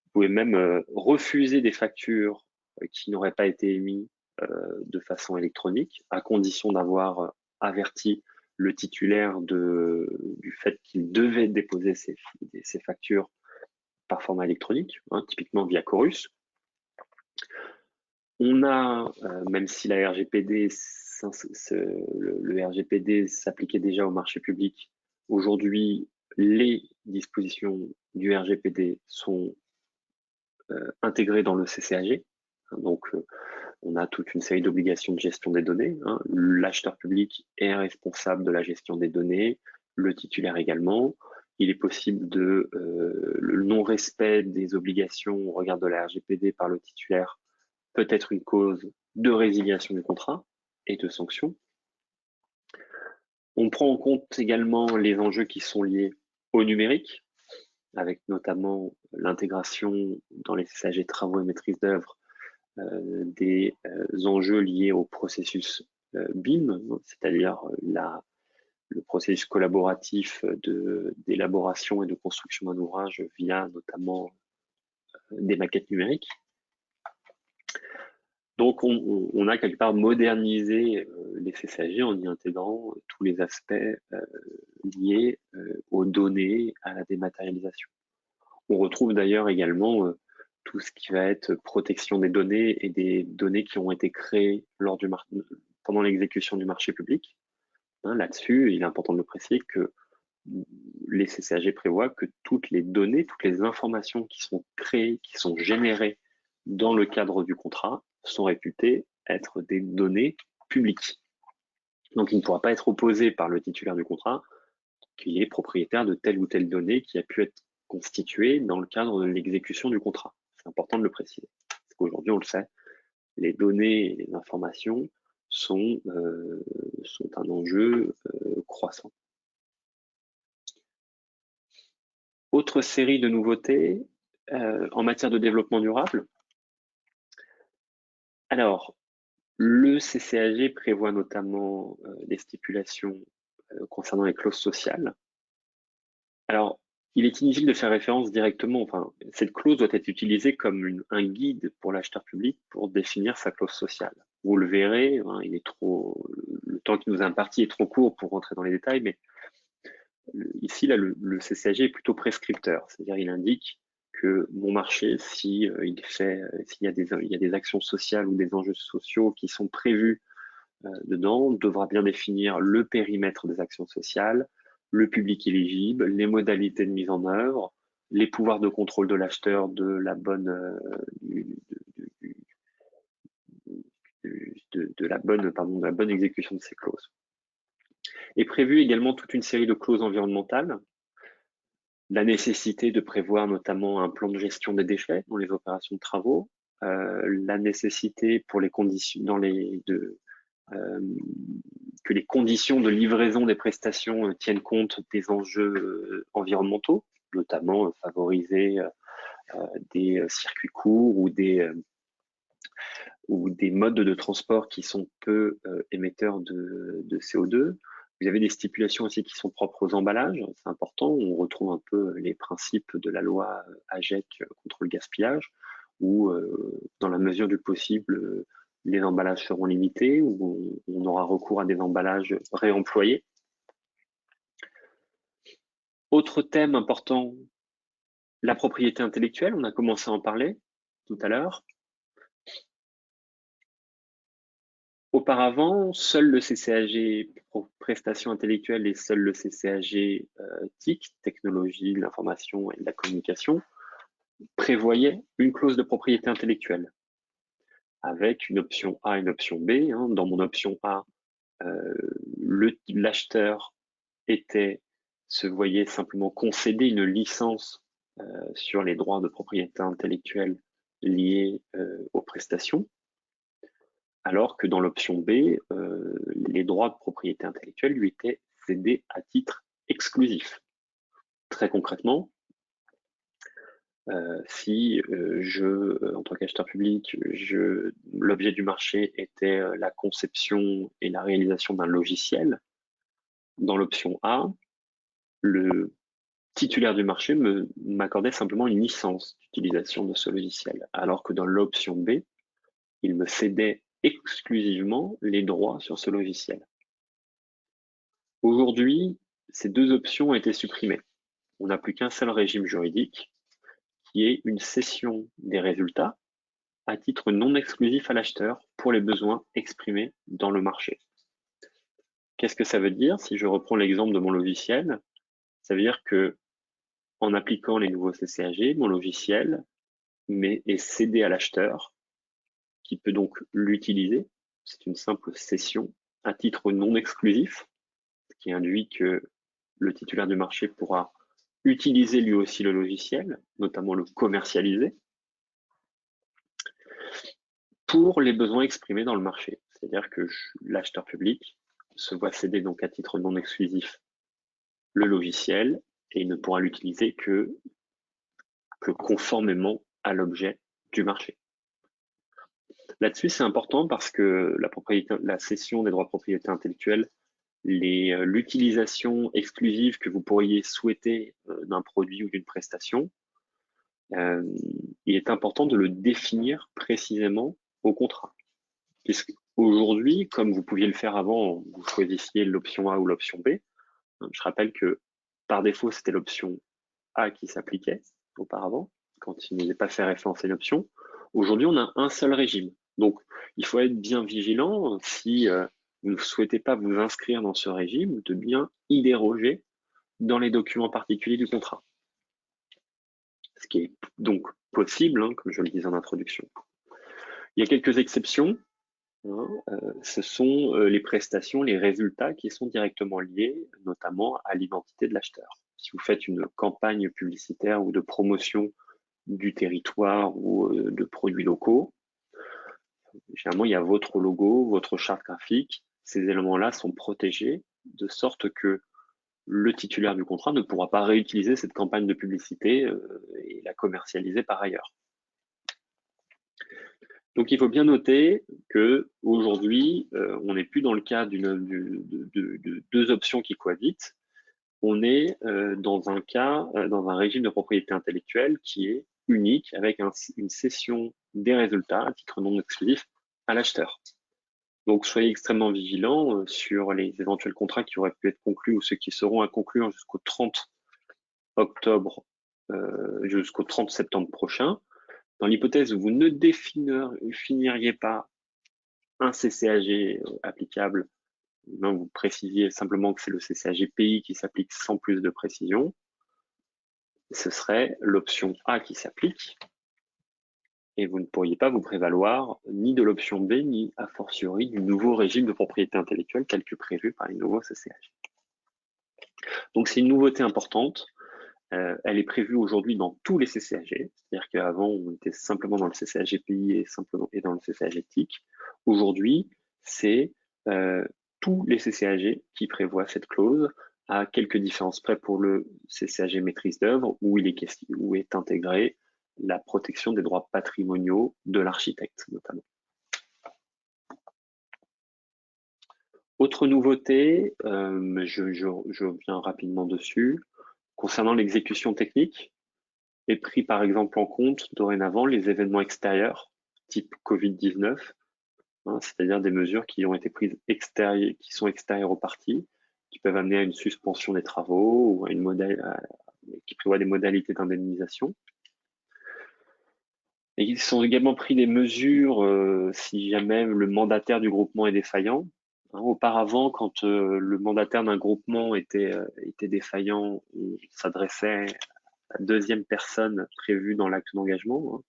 Vous pouvez même refuser des factures qui n'auraient pas été émises de façon électronique, à condition d'avoir averti le titulaire du fait qu'il devait déposer ses factures par format électronique, typiquement via Chorus. On a, même si la RGPD, le RGPD s'appliquait déjà au marché public, aujourd'hui, les dispositions du RGPD sont intégrées dans le CCAG. Donc, on a toute une série d'obligations de gestion des données. L'acheteur public est responsable de la gestion des données, le titulaire également. Il est possible le non-respect des obligations au regard de la RGPD par le titulaire peut être une cause de résiliation du contrat et de sanctions. On prend en compte également les enjeux qui sont liés au numérique, avec notamment l'intégration dans les CCAG travaux et maîtrise d'œuvre des enjeux liés au processus BIM, c'est-à-dire le processus collaboratif d'élaboration et de construction d'un ouvrage via notamment des maquettes numériques. Donc, on a quelque part modernisé les CCAG en y intégrant tous les aspects liés aux données, à la dématérialisation. On retrouve d'ailleurs également tout ce qui va être protection des données et des données qui ont été créées pendant l'exécution du marché public. Là-dessus, il est important de le préciser que les CCAG prévoient que toutes les données, toutes les informations qui sont créées, qui sont générées dans le cadre du contrat, sont réputées être des données publiques. Donc, il ne pourra pas être opposé par le titulaire du contrat qu'il est propriétaire de telle ou telle donnée qui a pu être constituée dans le cadre de l'exécution du contrat. C'est important de le préciser. Parce qu'aujourd'hui, on le sait, les données et les informations sont un enjeu croissant. Autre série de nouveautés en matière de développement durable. Alors, le CCAG prévoit notamment des stipulations concernant les clauses sociales. Alors, il est inutile de faire référence directement, enfin, cette clause doit être utilisée comme un guide pour l'acheteur public pour définir sa clause sociale. Vous le verrez, le temps qui nous est imparti est trop court pour rentrer dans les détails, mais ici, là, le CCAG est plutôt prescripteur, c'est-à-dire il indique que mon marché, s'il y a des actions sociales ou des enjeux sociaux qui sont prévus dedans, devra bien définir le périmètre des actions sociales, le public éligible, les modalités de mise en œuvre, les pouvoirs de contrôle de l'acheteur de la bonne exécution de ces clauses. Est prévue également toute une série de clauses environnementales, la nécessité de prévoir notamment un plan de gestion des déchets dans les opérations de travaux, la nécessité pour les conditions que les conditions de livraison des prestations tiennent compte des enjeux environnementaux, notamment favoriser des circuits courts ou des modes de transport qui sont peu émetteurs de CO2. Vous avez des stipulations aussi qui sont propres aux emballages, c'est important. On retrouve un peu les principes de la loi AGEC contre le gaspillage, où dans la mesure du possible, les emballages seront limités, où on aura recours à des emballages réemployés. Autre thème important, la propriété intellectuelle, on a commencé à en parler tout à l'heure. Auparavant, seul le CCAG prestations intellectuelles et seul le CCAG TIC, technologie, de l'information et de la communication, prévoyaient une clause de propriété intellectuelle avec une option A et une option B. Dans mon option A, l'acheteur se voyait simplement concéder une licence sur les droits de propriété intellectuelle liés aux prestations, alors que dans l'option B, les droits de propriété intellectuelle lui étaient cédés à titre exclusif. Très concrètement, si en tant qu'acheteur public, l'objet du marché était la conception et la réalisation d'un logiciel, dans l'option A, le titulaire du marché m'accordait simplement une licence d'utilisation de ce logiciel, alors que dans l'option B, il me cédait exclusivement les droits sur ce logiciel. Aujourd'hui, ces deux options ont été supprimées. On n'a plus qu'un seul régime juridique, qui est une cession des résultats à titre non exclusif à l'acheteur pour les besoins exprimés dans le marché. Qu'est-ce que ça veut dire? Si je reprends l'exemple de mon logiciel, ça veut dire que en appliquant les nouveaux CCAG, mon logiciel est cédé à l'acheteur qui peut donc l'utiliser. C'est une simple cession à titre non exclusif, ce qui induit que le titulaire du marché pourra utiliser lui aussi le logiciel, notamment le commercialiser, pour les besoins exprimés dans le marché. C'est-à-dire que l'acheteur public se voit céder donc à titre non exclusif le logiciel et il ne pourra l'utiliser que conformément à l'objet du marché. Là-dessus, c'est important parce que la cession des droits de propriété intellectuelle, l'utilisation exclusive que vous pourriez souhaiter d'un produit ou d'une prestation, il est important de le définir précisément au contrat. Puisque aujourd'hui, comme vous pouviez le faire avant, vous choisissiez l'option A ou l'option B. Je rappelle que par défaut, c'était l'option A qui s'appliquait auparavant, quand il n'avait pas fait référence à une option. Aujourd'hui, on a un seul régime. Donc, il faut être bien vigilant si vous ne souhaitez pas vous inscrire dans ce régime, de bien y déroger dans les documents particuliers du contrat. Ce qui est donc possible, comme je le disais en introduction. Il y a quelques exceptions. Ce sont les prestations, les résultats qui sont directement liés, notamment à l'identité de l'acheteur. Si vous faites une campagne publicitaire ou de promotion du territoire ou de produits locaux, généralement, il y a votre logo, votre charte graphique. Ces éléments-là sont protégés de sorte que le titulaire du contrat ne pourra pas réutiliser cette campagne de publicité et la commercialiser par ailleurs. Donc, il faut bien noter que aujourd'hui, on n'est plus dans le cas de deux options qui cohabitent. On est dans un régime de propriété intellectuelle qui est unique avec une cession des résultats à titre non exclusif à l'acheteur. Donc, soyez extrêmement vigilants sur les éventuels contrats qui auraient pu être conclus ou ceux qui seront à conclure jusqu'au 30 octobre, jusqu'au 30 septembre prochain. Dans l'hypothèse où vous ne définiriez pas un CCAG applicable, vous précisiez simplement que c'est le CCAG pays qui s'applique sans plus de précision, ce serait l'option A qui s'applique et vous ne pourriez pas vous prévaloir ni de l'option B, ni a fortiori du nouveau régime de propriété intellectuelle tel que prévu par les nouveaux CCAG. Donc c'est une nouveauté importante. Elle est prévue aujourd'hui dans tous les CCAG, c'est-à-dire qu'avant on était simplement dans le CCAG pays et dans le CCAG TIC. Aujourd'hui, c'est tous les CCAG qui prévoient cette clause, à quelques différences près pour le CCAG maîtrise d'œuvre où est intégrée la protection des droits patrimoniaux de l'architecte notamment. Autre nouveauté, je reviens rapidement dessus, concernant l'exécution technique, est pris par exemple en compte dorénavant les événements extérieurs type Covid-19, c'est-à-dire des mesures qui ont été prises qui sont extérieures aux parties, qui peuvent amener à une suspension des travaux ou qui prévoient des modalités d'indemnisation. Et ils sont également pris des mesures si jamais le mandataire du groupement est défaillant. Hein, auparavant, quand le mandataire d'un groupement était défaillant, on s'adressait à la deuxième personne prévue dans l'acte d'engagement. Hein.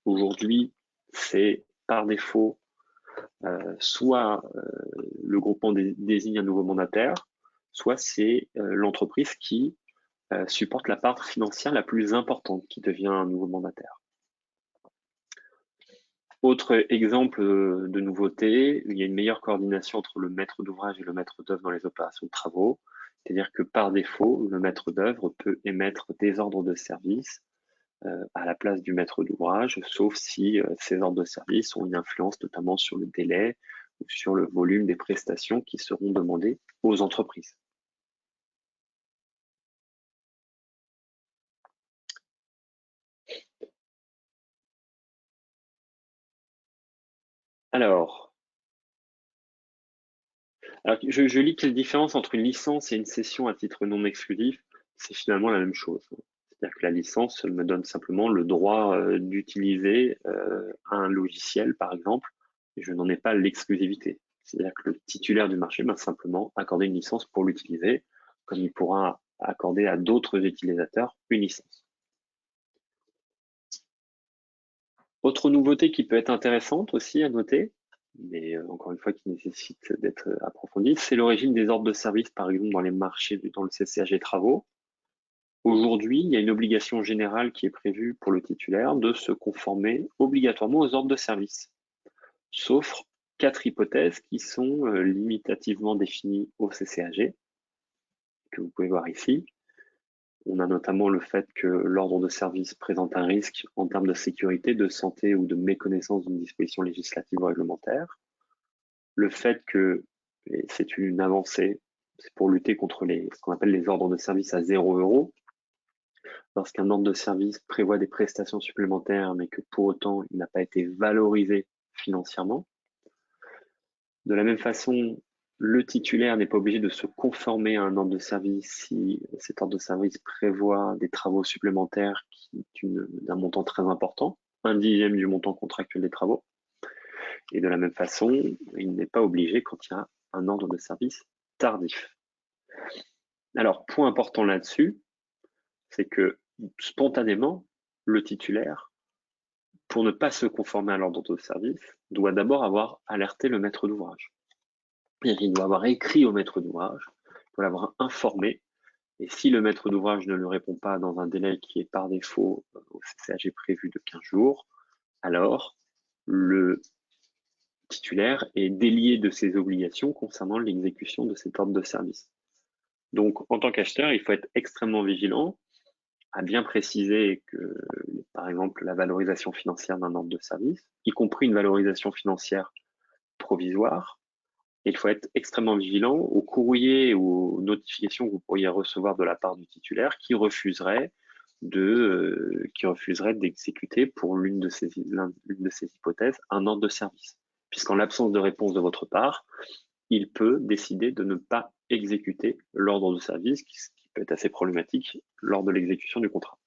Aujourd'hui, c'est par défaut soit le groupement désigne un nouveau mandataire, soit c'est l'entreprise qui supporte la part financière la plus importante qui devient un nouveau mandataire. Autre exemple de nouveauté, il y a une meilleure coordination entre le maître d'ouvrage et le maître d'œuvre dans les opérations de travaux. C'est-à-dire que par défaut, le maître d'œuvre peut émettre des ordres de service à la place du maître d'ouvrage, sauf si ces ordres de service ont une influence notamment sur le délai ou sur le volume des prestations qui seront demandées aux entreprises. Alors je lis quelle différence entre une licence et une cession à titre non exclusif, c'est finalement la même chose. C'est-à-dire que la licence me donne simplement le droit d'utiliser un logiciel, par exemple, et je n'en ai pas l'exclusivité. C'est-à-dire que le titulaire du marché m'a simplement accordé une licence pour l'utiliser, comme il pourra accorder à d'autres utilisateurs une licence. Autre nouveauté qui peut être intéressante aussi à noter, mais encore une fois qui nécessite d'être approfondie, c'est l'origine des ordres de service, par exemple dans les marchés, dans le CCAG travaux. Aujourd'hui, il y a une obligation générale qui est prévue pour le titulaire de se conformer obligatoirement aux ordres de service, sauf 4 hypothèses qui sont limitativement définies au CCAG, que vous pouvez voir ici. On a notamment le fait que l'ordre de service présente un risque en termes de sécurité, de santé ou de méconnaissance d'une disposition législative ou réglementaire. Le fait que, et c'est une avancée, c'est pour lutter contre ce qu'on appelle les ordres de service à 0 €. Lorsqu'un ordre de service prévoit des prestations supplémentaires, mais que pour autant il n'a pas été valorisé financièrement. De la même façon, le titulaire n'est pas obligé de se conformer à un ordre de service si cet ordre de service prévoit des travaux supplémentaires d'un montant très important, 1/10 du montant contractuel des travaux. Et de la même façon, il n'est pas obligé quand il y a un ordre de service tardif. Alors, point important là-dessus, c'est que spontanément, le titulaire, pour ne pas se conformer à l'ordre de service, doit d'abord avoir alerté le maître d'ouvrage. Il doit avoir écrit au maître d'ouvrage, il doit l'avoir informé, et si le maître d'ouvrage ne lui répond pas dans un délai qui est par défaut au CCAG prévu de 15 jours, alors le titulaire est délié de ses obligations concernant l'exécution de cet ordre de service. Donc, en tant qu'acheteur, il faut être extrêmement vigilant à bien préciser que, par exemple, la valorisation financière d'un ordre de service, y compris une valorisation financière provisoire, il faut être extrêmement vigilant aux courriers ou aux notifications que vous pourriez recevoir de la part du titulaire qui refuserait d'exécuter pour l'une de ces hypothèses un ordre de service. Puisqu'en l'absence de réponse de votre part, il peut décider de ne pas exécuter l'ordre de service, qui peut être assez problématique lors de l'exécution du contrat.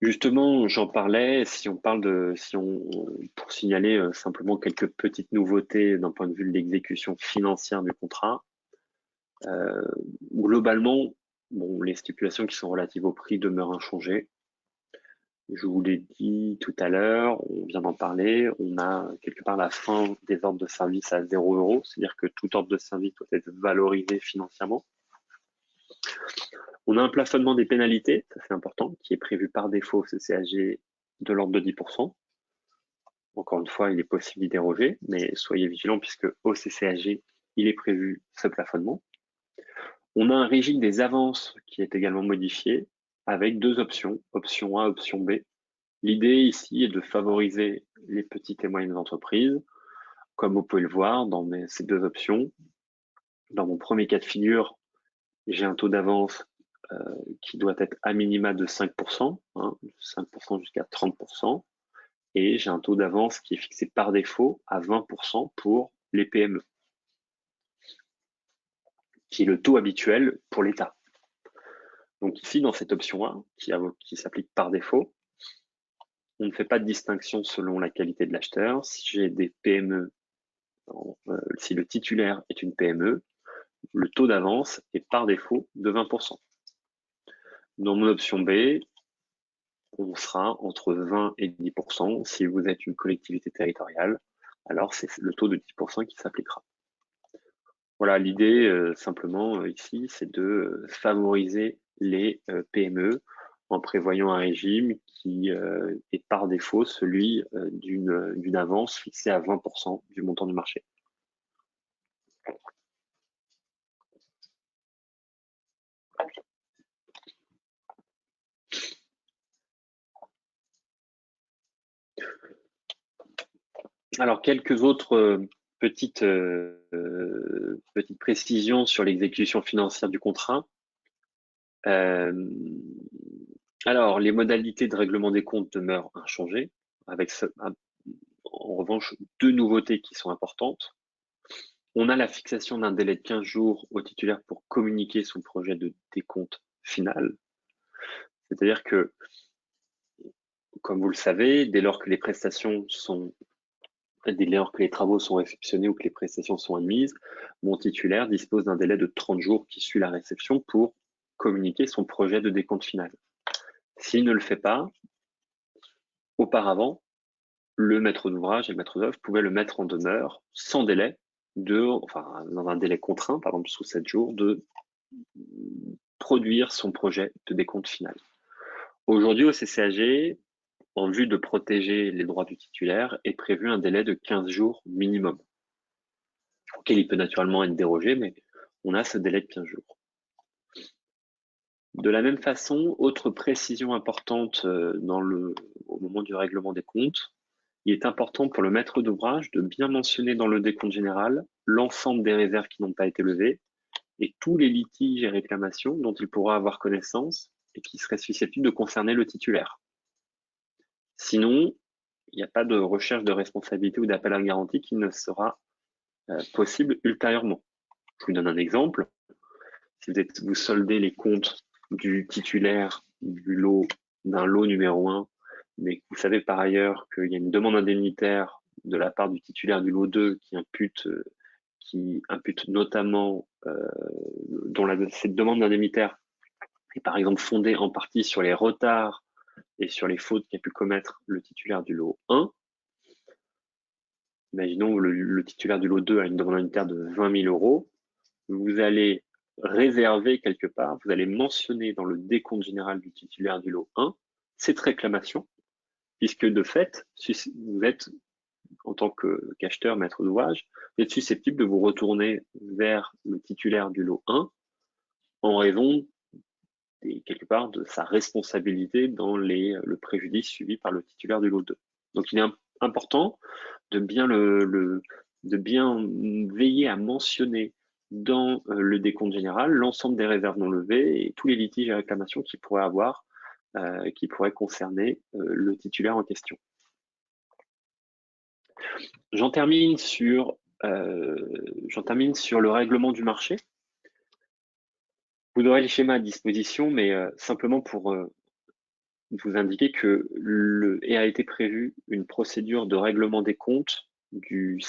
Justement, j'en parlais, pour signaler simplement quelques petites nouveautés d'un point de vue de l'exécution financière du contrat. Globalement, bon, les stipulations qui sont relatives au prix demeurent inchangées. Je vous l'ai dit tout à l'heure, on vient d'en parler, on a quelque part la fin des ordres de service à 0 €, c'est-à-dire que tout ordre de service doit être valorisé financièrement. On a un plafonnement des pénalités, ça c'est important, qui est prévu par défaut au CCAG de l'ordre de 10%. Encore une fois, il est possible d'y déroger, mais soyez vigilants puisque au CCAG, il est prévu ce plafonnement. On a un régime des avances qui est également modifié avec 2 options, option A, option B. L'idée ici est de favoriser les petites et moyennes entreprises. Comme vous pouvez le voir dans ces 2 options, dans mon premier cas de figure, j'ai un taux d'avance qui doit être à minima de 5%, 5% jusqu'à 30%, et j'ai un taux d'avance qui est fixé par défaut à 20% pour les PME, qui est le taux habituel pour l'État. Donc ici, dans cette option 1, qui s'applique par défaut, on ne fait pas de distinction selon la qualité de l'acheteur. Si j'ai des PME, si le titulaire est une PME, le taux d'avance est par défaut de 20%. Dans mon option B, on sera entre 20 et 10%. Si vous êtes une collectivité territoriale, alors c'est le taux de 10% qui s'appliquera. Voilà, l'idée simplement ici, c'est de favoriser les PME en prévoyant un régime qui est par défaut celui d'une avance fixée à 20% du montant du marché. Alors, quelques autres petites précisions sur l'exécution financière du contrat. Alors, les modalités de règlement des comptes demeurent inchangées, avec en revanche 2 nouveautés qui sont importantes. On a la fixation d'un délai de 15 jours au titulaire pour communiquer son projet de décompte final. C'est-à-dire que, comme vous le savez, dès lors que les travaux sont réceptionnés ou que les prestations sont admises, mon titulaire dispose d'un délai de 30 jours qui suit la réception pour communiquer son projet de décompte final. S'il ne le fait pas, auparavant, le maître d'ouvrage et le maître d'œuvre pouvaient le mettre en demeure sans délai, dans un délai contraint, par exemple sous 7 jours, de produire son projet de décompte final. Aujourd'hui, au CCAG, en vue de protéger les droits du titulaire, est prévu un délai de 15 jours minimum, auquel il peut naturellement être dérogé, mais on a ce délai de 15 jours. De la même façon, autre précision importante au moment du règlement des comptes, il est important pour le maître d'ouvrage de bien mentionner dans le décompte général l'ensemble des réserves qui n'ont pas été levées et tous les litiges et réclamations dont il pourra avoir connaissance et qui seraient susceptibles de concerner le titulaire. Sinon, il n'y a pas de recherche de responsabilité ou d'appel à garantie qui ne sera possible ultérieurement. Je vous donne un exemple. Si vous soldez les comptes du titulaire d'un lot numéro 1, mais que vous savez par ailleurs qu'il y a une demande indemnitaire de la part du titulaire du lot 2 qui impute notamment, cette demande indemnitaire est par exemple fondée en partie sur les retards et sur les fautes qu'a pu commettre le titulaire du lot 1. Imaginons le titulaire du lot 2 a une demande indemnitaire de 20 000 euros. Vous allez réserver quelque part, vous allez mentionner dans le décompte général du titulaire du lot 1 cette réclamation, puisque de fait, vous êtes, en tant qu'acheteur, maître d'ouvrage, vous êtes susceptible de vous retourner vers le titulaire du lot 1 en raison, quelque part, de sa responsabilité dans le préjudice subi par le titulaire du lot 2. Donc, il est important de bien veiller à mentionner dans le décompte général l'ensemble des réserves non levées et tous les litiges et réclamations qui pourraient concerner le titulaire en question. J'en termine sur le règlement du marché. Vous aurez le schéma à disposition, mais simplement pour vous indiquer que a été prévue une procédure de règlement des comptes du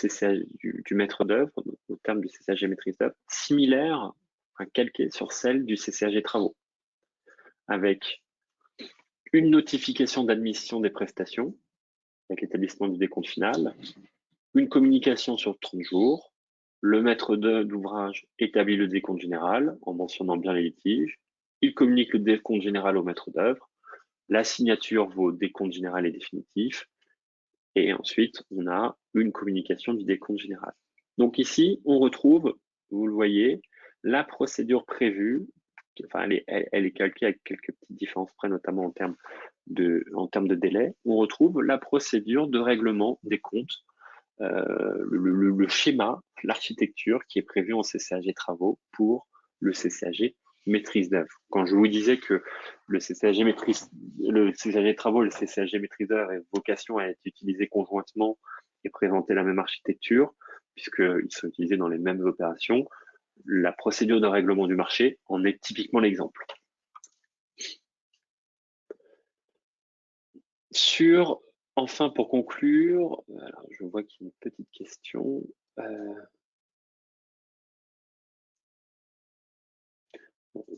maître d'œuvre, au terme du CCAG maîtrise d'œuvre, similaire, calquée sur celle du CCAG travaux, avec une notification d'admission des prestations, avec l'établissement du décompte final, une communication sur 30 jours, le maître d'ouvrage établit le décompte général en mentionnant bien les litiges, il communique le décompte général au maître d'œuvre, la signature vaut décompte général et définitif, et ensuite on a une communication du décompte général. Donc ici, on retrouve, vous le voyez, la procédure prévue, enfin elle est calquée avec quelques petites différences près, notamment en termes de délai. On retrouve la procédure de règlement des comptes, le schéma, l'architecture qui est prévue en CCAG travaux pour le CCAG maîtrise d'œuvre. Quand je vous disais que le CCAG travaux et le CCAG maîtrise d'œuvre ont vocation à être utilisés conjointement et présenter la même architecture, puisqu'ils sont utilisés dans les mêmes opérations, la procédure de règlement du marché en est typiquement l'exemple. Enfin, pour conclure, alors je vois qu'il y a une petite question.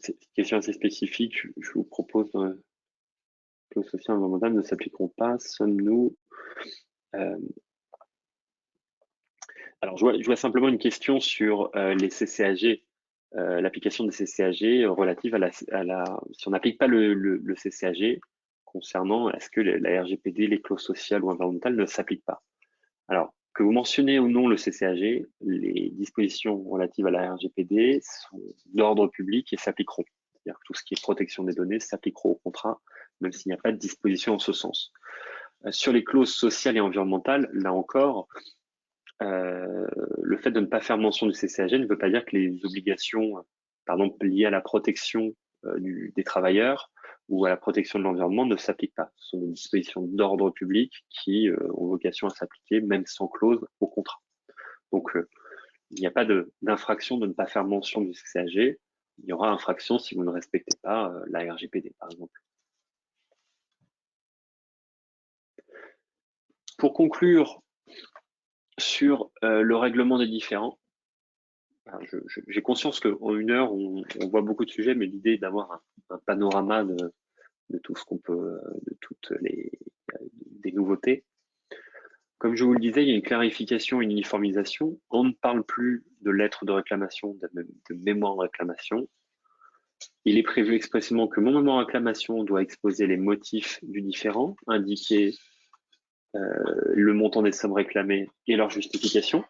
C'est une question assez spécifique. Je vous propose clauses sociales et environnementales ne s'appliqueront pas. Sommes-nous Alors, je vois simplement une question sur les CCAG, l'application des CCAG relative si on n'applique pas le CCAG concernant est-ce que la RGPD, les clauses sociales ou environnementales ne s'appliquent pas. Alors, que vous mentionnez ou non le CCAG, les dispositions relatives à la RGPD sont d'ordre public et s'appliqueront. C'est-à-dire que tout ce qui est protection des données s'appliquera au contrat, même s'il n'y a pas de disposition en ce sens. Sur les clauses sociales et environnementales, là encore, le fait de ne pas faire mention du CCAG ne veut pas dire que les obligations, par exemple, liées à la protection des travailleurs ou à la protection de l'environnement ne s'appliquent pas. Ce sont des dispositions d'ordre public qui ont vocation à s'appliquer, même sans clause, au contrat. Donc, il n'y a pas d'infraction de ne pas faire mention du CCAG. Il y aura infraction si vous ne respectez pas la RGPD, par exemple. Pour conclure sur le règlement des différends, j'ai conscience qu'en 1 heure, on voit beaucoup de sujets, mais l'idée est d'avoir un panorama de tout ce qu'on peut, de toutes des nouveautés. Comme je vous le disais, il y a une clarification, une uniformisation. On ne parle plus de lettres de réclamation, de mémoire de réclamation. Il est prévu expressément que mon mémoire de réclamation doit exposer les motifs du différend, indiquer le montant des sommes réclamées et leur justification.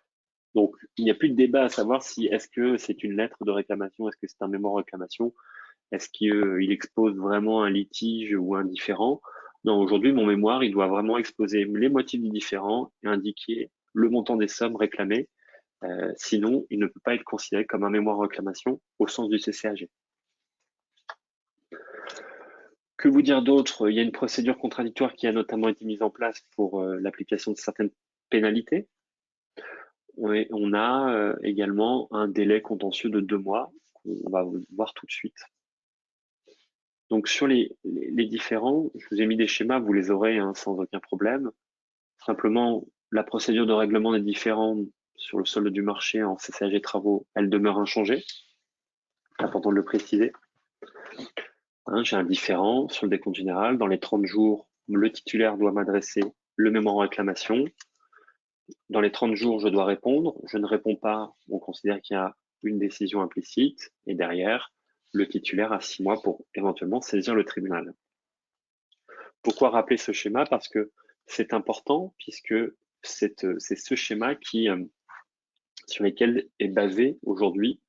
Donc, il n'y a plus de débat à savoir si est-ce que c'est une lettre de réclamation, est-ce que c'est un mémoire de réclamation, est-ce qu'il expose vraiment un litige ou un différend. Non, aujourd'hui, mon mémoire, il doit vraiment exposer les motifs du différend et indiquer le montant des sommes réclamées. Sinon, il ne peut pas être considéré comme un mémoire de réclamation au sens du CCAG. Que vous dire d'autre? Il y a une procédure contradictoire qui a notamment été mise en place pour l'application de certaines pénalités. On a également un délai contentieux de 2 mois qu'on va voir tout de suite. Donc sur les différents, je vous ai mis des schémas, vous les aurez sans aucun problème. Simplement, la procédure de règlement des différends sur le solde du marché en CCAG travaux, elle demeure inchangée. C'est important de le préciser. J'ai un différend sur le décompte général. Dans les 30 jours, le titulaire doit m'adresser le mémoire en réclamation. Dans les 30 jours, je dois répondre. Je ne réponds pas, on considère qu'il y a une décision implicite. Et derrière, le titulaire a 6 mois pour éventuellement saisir le tribunal. Pourquoi rappeler ce schéma? Parce que c'est important, puisque c'est ce schéma sur lequel est basé aujourd'hui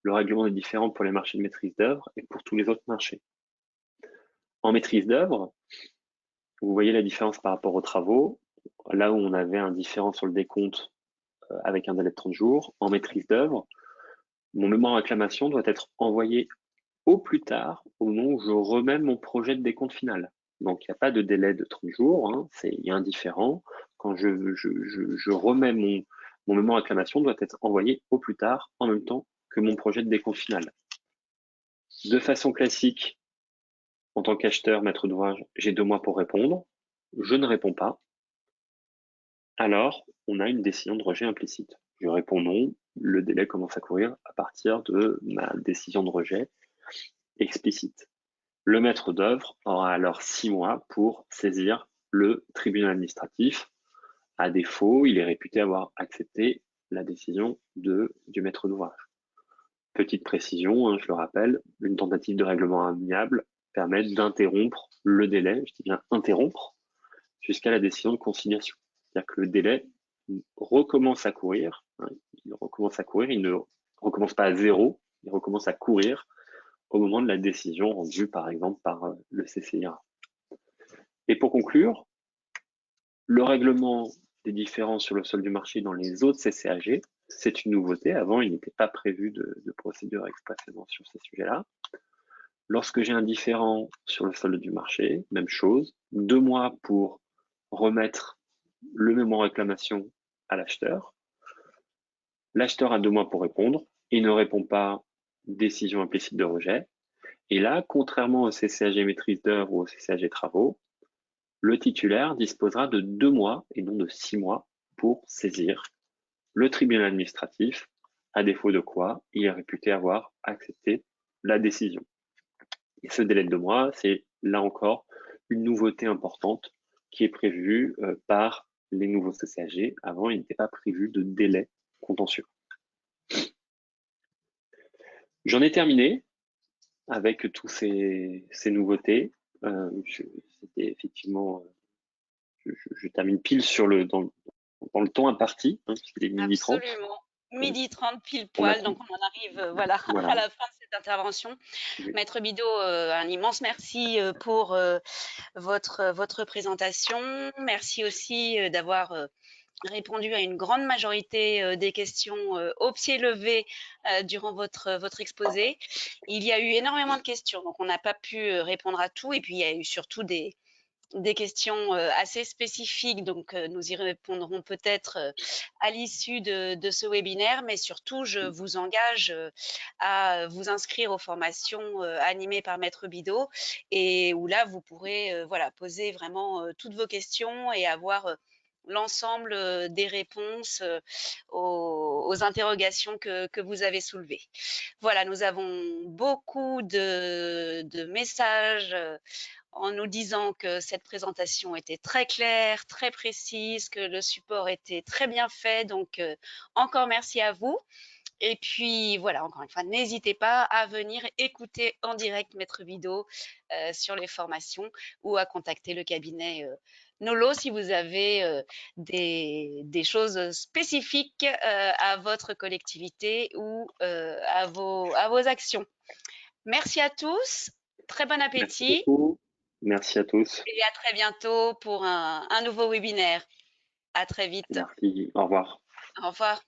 le règlement des différends pour les marchés de maîtrise d'œuvre et pour tous les autres marchés. En maîtrise d'œuvre, vous voyez la différence par rapport aux travaux. Là où on avait un différend sur le décompte avec un délai de 30 jours, en maîtrise d'œuvre, mon mémoire en réclamation doit être envoyé au plus tard au moment où je remets mon projet de décompte final. Donc, il n'y a pas de délai de 30 jours, il y a un différend. Quand je remets mon mémoire en réclamation, doit être envoyé au plus tard en même temps que mon projet de décompte final. De façon classique, en tant qu'acheteur, maître d'ouvrage, j'ai 2 mois pour répondre. Je ne réponds pas. Alors, on a une décision de rejet implicite. Je réponds non, le délai commence à courir à partir de ma décision de rejet explicite. Le maître d'œuvre aura alors 6 mois pour saisir le tribunal administratif. À défaut, il est réputé avoir accepté la décision du maître d'ouvrage. Petite précision, je le rappelle, une tentative de règlement amiable permet d'interrompre le délai, je dis bien interrompre, jusqu'à la décision de conciliation. C'est-à-dire que le délai recommence à courir, il ne recommence pas à 0, il recommence à courir au moment de la décision rendue par exemple par le CCIRA. Et pour conclure, le règlement des différences sur le sol du marché dans les autres CCAG, c'est une nouveauté. Avant, il n'était pas prévu de procédure expressément sur ces sujets-là. Lorsque j'ai un différend sur le solde du marché, même chose, 2 mois pour remettre le mémoire réclamation à l'acheteur. L'acheteur a 2 mois pour répondre. Il ne répond pas, décision implicite de rejet. Et là, contrairement au CCAG maîtrise d'œuvre ou au CCAG travaux, le titulaire disposera de 2 mois et non de 6 mois pour saisir le tribunal administratif, à défaut de quoi il est réputé avoir accepté la décision. Et ce délai de 2 mois, c'est là encore une nouveauté importante qui est prévue par les nouveaux CCAG. Avant, il n'était pas prévu de délai contentieux. J'en ai terminé avec tous ces nouveautés. C'était effectivement, je termine pile dans le temps imparti, puisqu'il est midi 30. Absolument. Midi 30 pile On a poil, donc on en arrive voilà, voilà. à la fin de cette intervention. Oui. Maître Bidot, un immense merci pour votre présentation. Merci aussi d'avoir répondu à une grande majorité des questions au pied levé durant votre exposé. Il y a eu énormément de questions, donc on n'a pas pu répondre à tout. Et puis, il y a eu surtout des questions assez spécifiques, donc nous y répondrons peut-être à l'issue de ce webinaire, mais surtout, je vous engage à vous inscrire aux formations animées par Maître Bidot, et où là, vous pourrez voilà, poser vraiment toutes vos questions et avoir l'ensemble des réponses aux interrogations que vous avez soulevées. Voilà, nous avons beaucoup de messages en nous disant que cette présentation était très claire, très précise, que le support était très bien fait. Donc, encore merci à vous. Et puis, voilà, encore une fois, n'hésitez pas à venir écouter en direct Maître Bidot sur les formations ou à contacter le cabinet Nolo si vous avez des choses spécifiques à votre collectivité ou à vos actions. Merci à tous. Très bon Merci appétit. beaucoup. Merci à tous. Et à très bientôt pour un nouveau webinaire. À très vite. Merci. Au revoir. Au revoir.